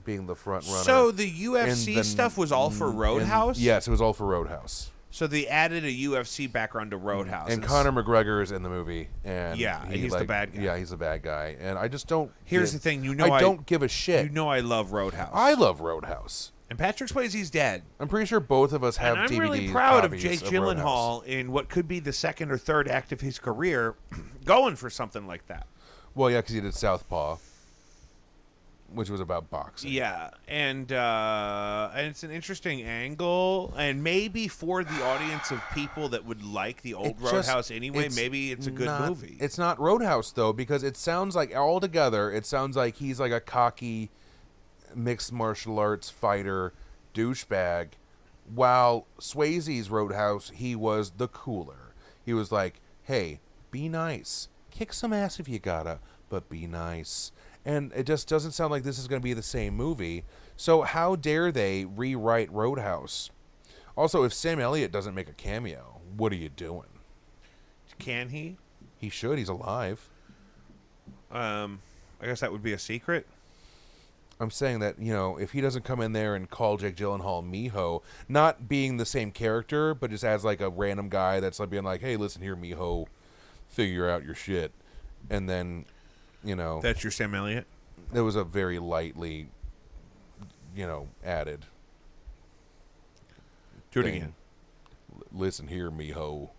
being the front runner? So the UFC in the- stuff was all for Roadhouse? Yes, it was all for Roadhouse. So they added a UFC background to Roadhouse. And Conor McGregor is in the movie, and Yeah, he's the bad guy. Yeah, he's the bad guy, and I just don't. Here's the thing, I don't give a shit. You know I love Roadhouse. I love Roadhouse. And Patrick Swayze's dead. I'm pretty sure both of us have And I'm DVD really proud of copies Jake Roadhouse. Gyllenhaal in what could be the second or third act of his career going for something like that. Well, yeah, because he did Southpaw, which was about boxing. Yeah, and it's an interesting angle, and maybe for the audience of people that would like the old It just- Roadhouse anyway, maybe it's a good not- movie. It's not Roadhouse though, because it sounds like altogether, it sounds like he's like a cocky mixed martial arts fighter douchebag, while Swayze's Roadhouse, he was the cooler. He was like, "Hey, be nice, kick some ass if you gotta, but be nice." And it just doesn't sound like this is going to be the same movie. So how dare they rewrite Roadhouse? Also, if Sam Elliott doesn't make a cameo, what are you doing? Can he? He should. He's alive. I guess that would be a secret. I'm saying that, you know, if he doesn't come in there and call Jake Gyllenhaal Miho, not being the same character, but just as like a random guy that's like being like, "Hey, listen here, Miho, figure out your shit," and then, you know, That's your Sam Elliott? it was a very lightly, you know, added. Do it thing. again. Listen here, Miho.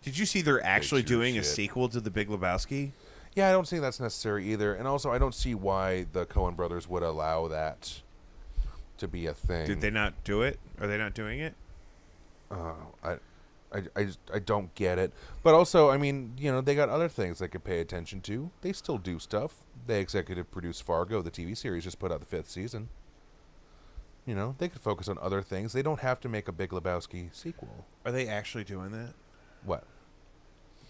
Did you see they're actually Fix your doing a shit. sequel to The Big Lebowski? Yeah, I don't think that's necessary either, and also I don't see why the Coen brothers would allow that to be a thing. Did they not do it? Are they not doing it? I don't get it. But also, I mean, you know, they got other things they could pay attention to. They still do stuff. They executive produce Fargo, the TV series, just put out the 5th season. You know, they could focus on other things. They don't have to make a Big Lebowski sequel. Are they actually doing that? What?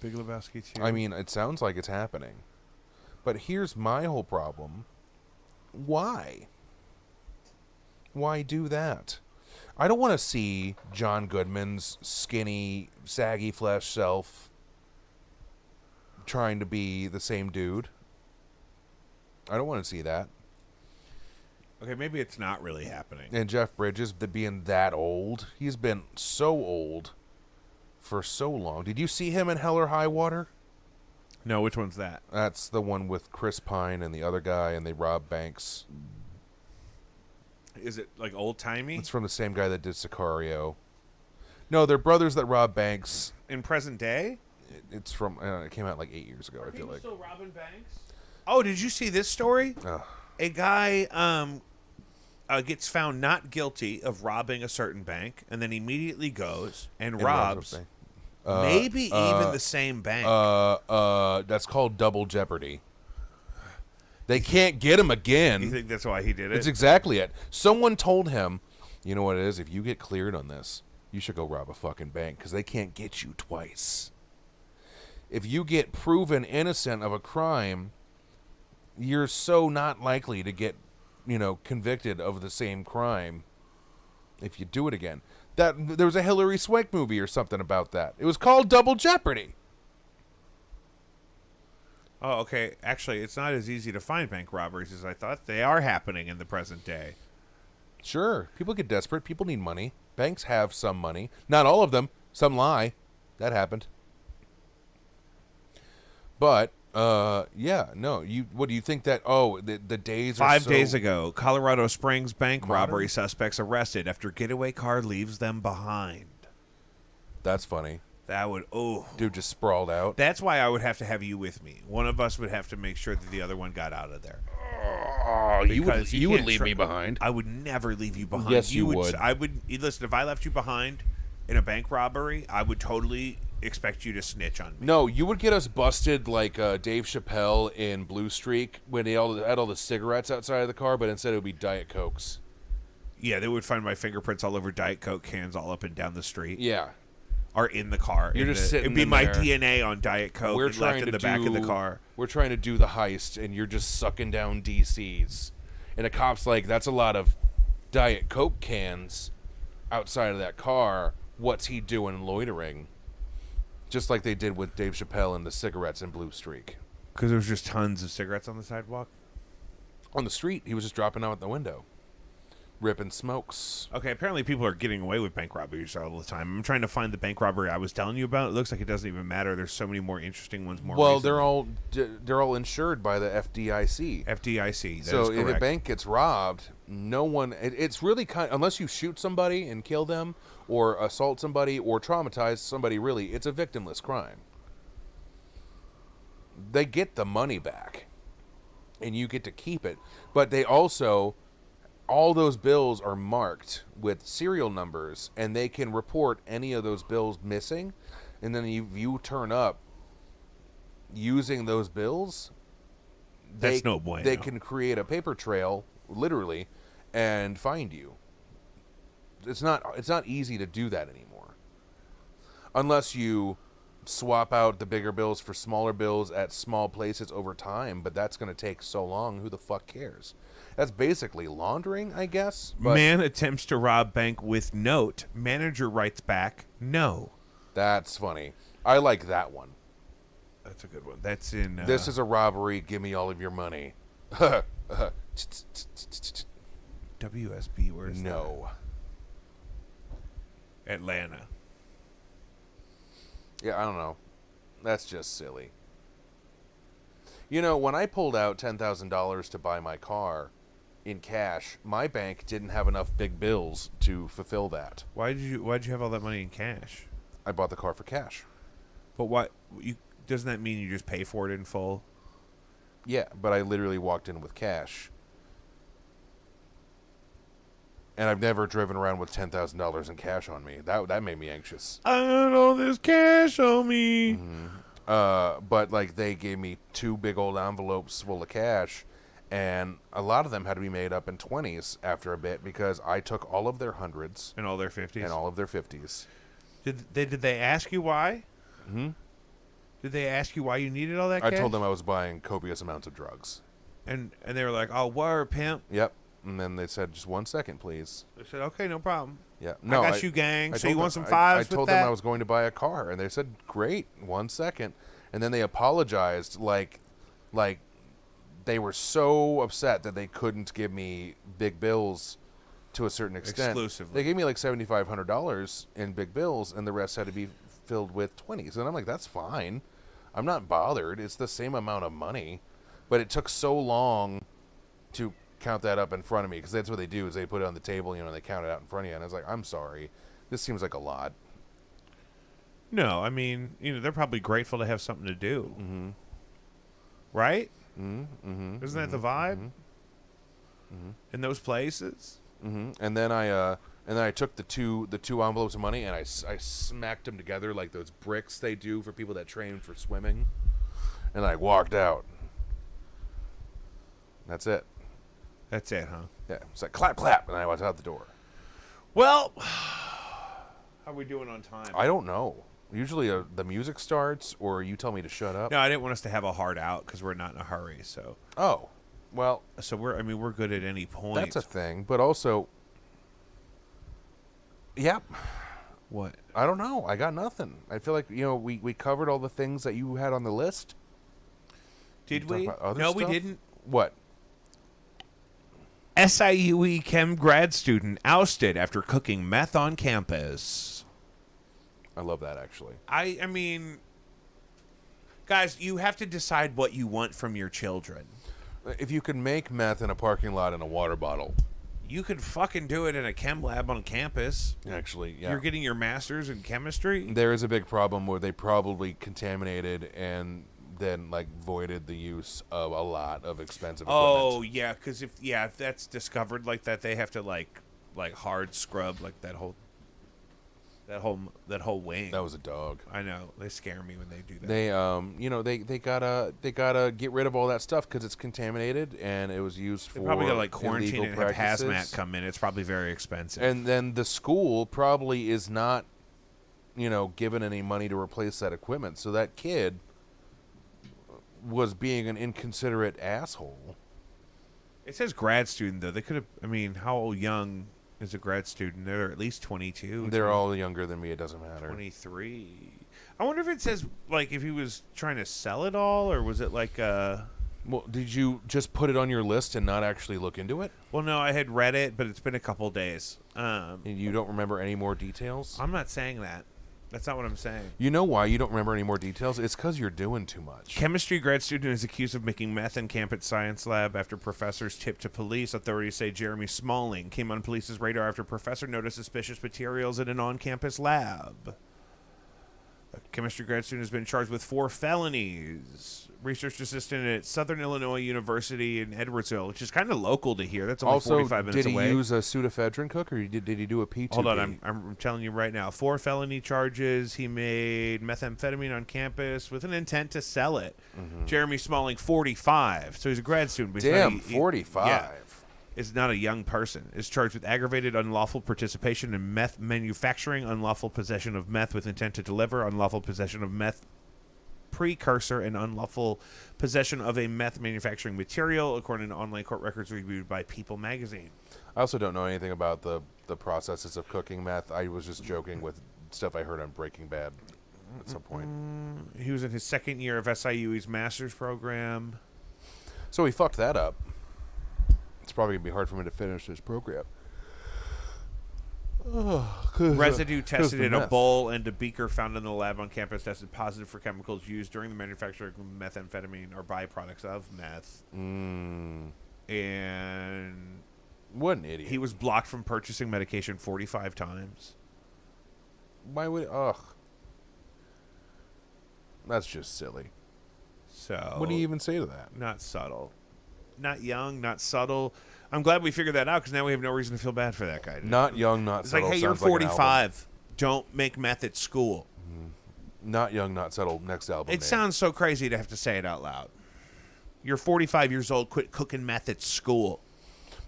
Big Lebowski 2? I mean, it sounds like it's happening. But here's my whole problem. Why? Why do that? I don't want to see John Goodman's skinny, saggy flesh self trying to be the same dude. I don't want to see that. Okay, maybe it's not really happening. And Jeff Bridges being that old. He's been so old for so long. Did you see him in Hell or High Water? No, which one's that? That's the one with Chris Pine and the other guy, and they rob banks. Is it like old-timey? It's from the same guy that did Sicario. No, they're brothers that rob banks. In present day? It's from. It came out like 8 years ago. I feel like. still robbing banks? Oh, did you see this story? Ugh. A guy gets found not guilty of robbing a certain bank, and then immediately goes and And robs robs Maybe even the same bank. That's called double jeopardy. They can't get him again. You think that's why he did it? It's exactly it. Someone told him, you know what it is? If you get cleared on this, you should go rob a fucking bank because they can't get you twice. If you get proven innocent of a crime, you're so not likely to get, convicted of the same crime if you do it again. There was a Hilary Swank movie or something about that. It was called Double Jeopardy. Oh, okay. Actually, it's not as easy to find bank robberies as I thought. They are happening in the present day. Sure. People get desperate. People need money. Banks have some money. Not all of them. Some lie. That happened. But, yeah, no. What do you think that, the days are 5 days ago, Colorado Springs bank Modern? robbery suspects arrested after getaway car leaves them behind. That's funny. That would, Dude just sprawled out. That's why I would have to have you with me. One of us would have to make sure that the other one got out of there. Oh, you would Because leave can't me behind. I would never leave you behind. Yes, you would. I would. Listen, if I left you behind in a bank robbery, I would totally expect you to snitch on me. No, you would get us busted like Dave Chappelle in Blue Streak when they had all the cigarettes outside of the car, but instead it would be Diet Cokes. Yeah, they would find my fingerprints all over Diet Coke cans all up and down the street. Yeah. Or in the car. You're just sitting It'd be in my there. DNA on Diet Coke We're and trying left in to the back of the car. We're trying to do the heist, and you're just sucking down DCs. And a cop's like, that's a lot of Diet Coke cans outside of that car. What's he doing loitering? Just like they did with Dave Chappelle and the cigarettes in Blue Streak. Because there was just tons of cigarettes on the sidewalk? On the street, he was just dropping out the window. Ripping smokes. Okay, apparently people are getting away with bank robberies all the time. I'm trying to find the bank robbery I was telling you about. It looks like it doesn't even matter. There's so many more interesting ones. Well, recently. they're all insured by the FDIC. FDIC. That So is if correct. a bank gets robbed, no one. It's really unless you shoot somebody and kill them, or assault somebody, or traumatize somebody. Really, it's a victimless crime. They get the money back, and you get to keep it. But they also, all those bills are marked with serial numbers, and they can report any of those bills missing. And then you turn up using those bills. That's no bueno. They can create a paper trail, literally, and find you. It's not easy to do that anymore, unless you swap out the bigger bills for smaller bills at small places over time. But that's going to take so long. Who the fuck cares? That's basically laundering, I guess. But Man attempts to rob bank with note. Manager writes back, no. that's funny. I like that one. That's a good one. That's in... This is a robbery. Give me all of your money. WSB. Where's No. that? Atlanta. Yeah, I don't know. That's just silly. You know, when I pulled out $10,000 to buy my car in cash, my bank didn't have enough big bills to fulfill that. Why'd you have all that money in cash? I bought the car for cash. But what... Doesn't that mean you just pay for it in full? Yeah, but I literally walked in with cash. And I've never driven around with $10,000 in cash on me. That made me anxious. I got all this cash on me. But like they gave me 2 big old envelopes full of cash, and a lot of them had to be made up in 20s after a bit because I took all of their hundreds And all their 50s. and all of their 50s. Did they ask you why? Hmm? Did they ask you why you needed all that I cash? told them I was buying copious amounts of drugs. And they were like, "Oh, word, pimp." Yep. And then they said, "Just 1 second, please." They said, "Okay, no problem." Yeah. I got you, gang. So told you want them- some fives I with told that? them I was going to buy a car, and they said, "Great, 1 second." And then they apologized, like they were so upset that they couldn't give me big bills to a certain extent. Exclusively. They gave me like $7,500 in big bills, and the rest had to be filled with 20s. And I'm like, that's fine. I'm not bothered. It's the same amount of money. But it took so long to count that up in front of me, because that's what they do, is they put it on the table, and they count it out in front of you. And I was like, I'm sorry. This seems like a lot. No, I mean, they're probably grateful to have something to do. Mm-hmm. Right? Mm-hmm. Isn't that the vibe? In those places? Mm-hmm. And then And then I took the two envelopes of money and I smacked them together like those bricks they do for people that train for swimming. And I walked out. That's it. That's it, huh? Yeah, it's like clap, clap, and I was out the door. Well, how are we doing on time? I don't know. Usually the music starts or you tell me to shut up. No, I didn't want us to have a hard out because we're not in a hurry. So, Oh, well, we're good at any point. that's a thing. But also, yep. What? I don't know. I got nothing. I feel like, we covered all the things that you had on the list. Did talk we? about other No, we stuff? didn't. What? SIUE Chem grad student ousted after cooking meth on campus. I love that, actually. I mean, guys, you have to decide what you want from your children. If you can make meth in a parking lot in a water bottle, You could fucking do it in a chem lab on campus. actually, yeah. You're getting your master's in chemistry. There is a big problem where they probably contaminated and then voided the use of a lot of expensive equipment. Oh yeah, because if that's discovered like that, they have to like hard scrub like that whole wing. That was a dog. I know, they scare me when they do that. They gotta get rid of all that stuff because it's contaminated and it was used for They probably got quarantine illegal and have practices. hazmat come in. It's probably very expensive. And then the school probably is not, given any money to replace that equipment. So that kid was being an inconsiderate asshole. It says grad student though. They could have. I mean, how young is a grad student? They're at least 22. They're all younger than me. It doesn't matter. 23. I wonder if it says if he was trying to sell it all, or was it Well, did you just put it on your list and not actually look into it? Well, no, I had read it, but it's been a couple days. And you don't remember any more details? I'm not saying that. That's not what I'm saying. You know why you don't remember any more details? It's because you're doing too much. Chemistry grad student is accused of making meth in campus science lab after professors tipped to police. Authorities say Jeremy Smalling came on police's radar after professor noticed suspicious materials in an on-campus lab. A chemistry grad student has been charged with 4 felonies. Research assistant at Southern Illinois University in Edwardsville, which is kind of local to here. That's only Also, 45 minutes did he away. use a pseudoephedrine cook, or did he do a P2P? Hold on, I'm telling you right now. 4 felony charges. He made methamphetamine on campus with an intent to sell it. Mm-hmm. Jeremy Smalling, 45. So he's a grad student. But he's Damn, not 45. Yeah, is not a young person. Is charged with aggravated unlawful participation in meth manufacturing, unlawful possession of meth with intent to deliver, unlawful possession of meth precursor, and unlawful possession of a meth manufacturing material, according to online court records reviewed by People magazine. I also don't know anything about the processes of cooking meth. I was just joking with stuff I heard on Breaking Bad at some point. He was in his second year of SIUE's master's program. So he fucked that up. It's probably going to be hard for him to finish his program. Residue tested the in a meth. bowl and a beaker found in the lab on campus tested positive for chemicals used during the manufacture of methamphetamine or byproducts of meth. And What an idiot. he was blocked from purchasing medication 45 times. Why would... Ugh. That's just silly. So What do you even say to that? Not subtle. Not young, not subtle. I'm glad we figured that out because now we have no reason to feel bad for that guy. Not young, not It's subtle. like, hey, you're sounds like an album. 45. Don't make meth at school. Not young, not subtle. Next album. It name. sounds so crazy to have to say it out loud. You're 45 years old. Quit cooking meth at school.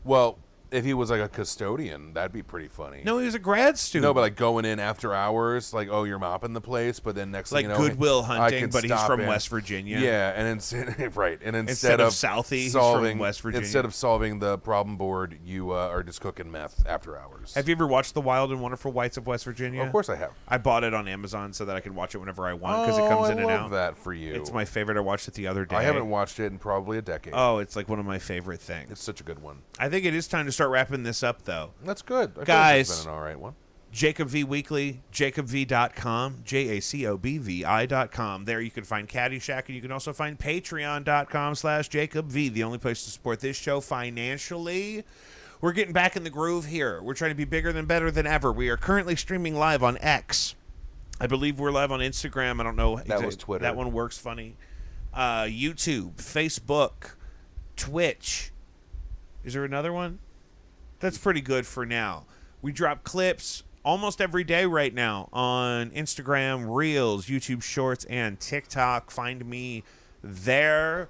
Well, if he was like a custodian, that'd be pretty funny. No, he was a grad student. No, but like going in after hours, like, oh, you're mopping the place, but then next like thing you know, Goodwill I Hunting, can but he's stop from in. West Virginia. Yeah, and instead, right, and Instead of Southie, he's from solving West Virginia. instead of solving the problem board, you are just cooking meth after hours. Have you ever watched The Wild and Wonderful Whites of West Virginia? Of course, I have. I bought it on Amazon so that I can watch it whenever I want because it comes in I and love out. that for you. It's my favorite. I watched it the other day. I haven't watched it in probably a decade. Oh, it's like one of my favorite things. It's such a good one. I think it is time to start wrapping this up, though. That's good. I feel like Guys. it's been an all right one. Jacob V Weekly, jacobv.com, JACOBVI.com. There you can find Caddyshack, and you can also find patreon.com/JacobV, the only place to support this show financially. We're getting back in the groove here. We're trying to be bigger than better than ever. We are currently streaming live on X. I believe we're live on Instagram. I don't know. That was Twitter. That one works funny. YouTube, Facebook, Twitch. Is there another one? That's pretty good for now. We drop clips almost every day right now on Instagram, Reels, YouTube Shorts, and TikTok. Find me there.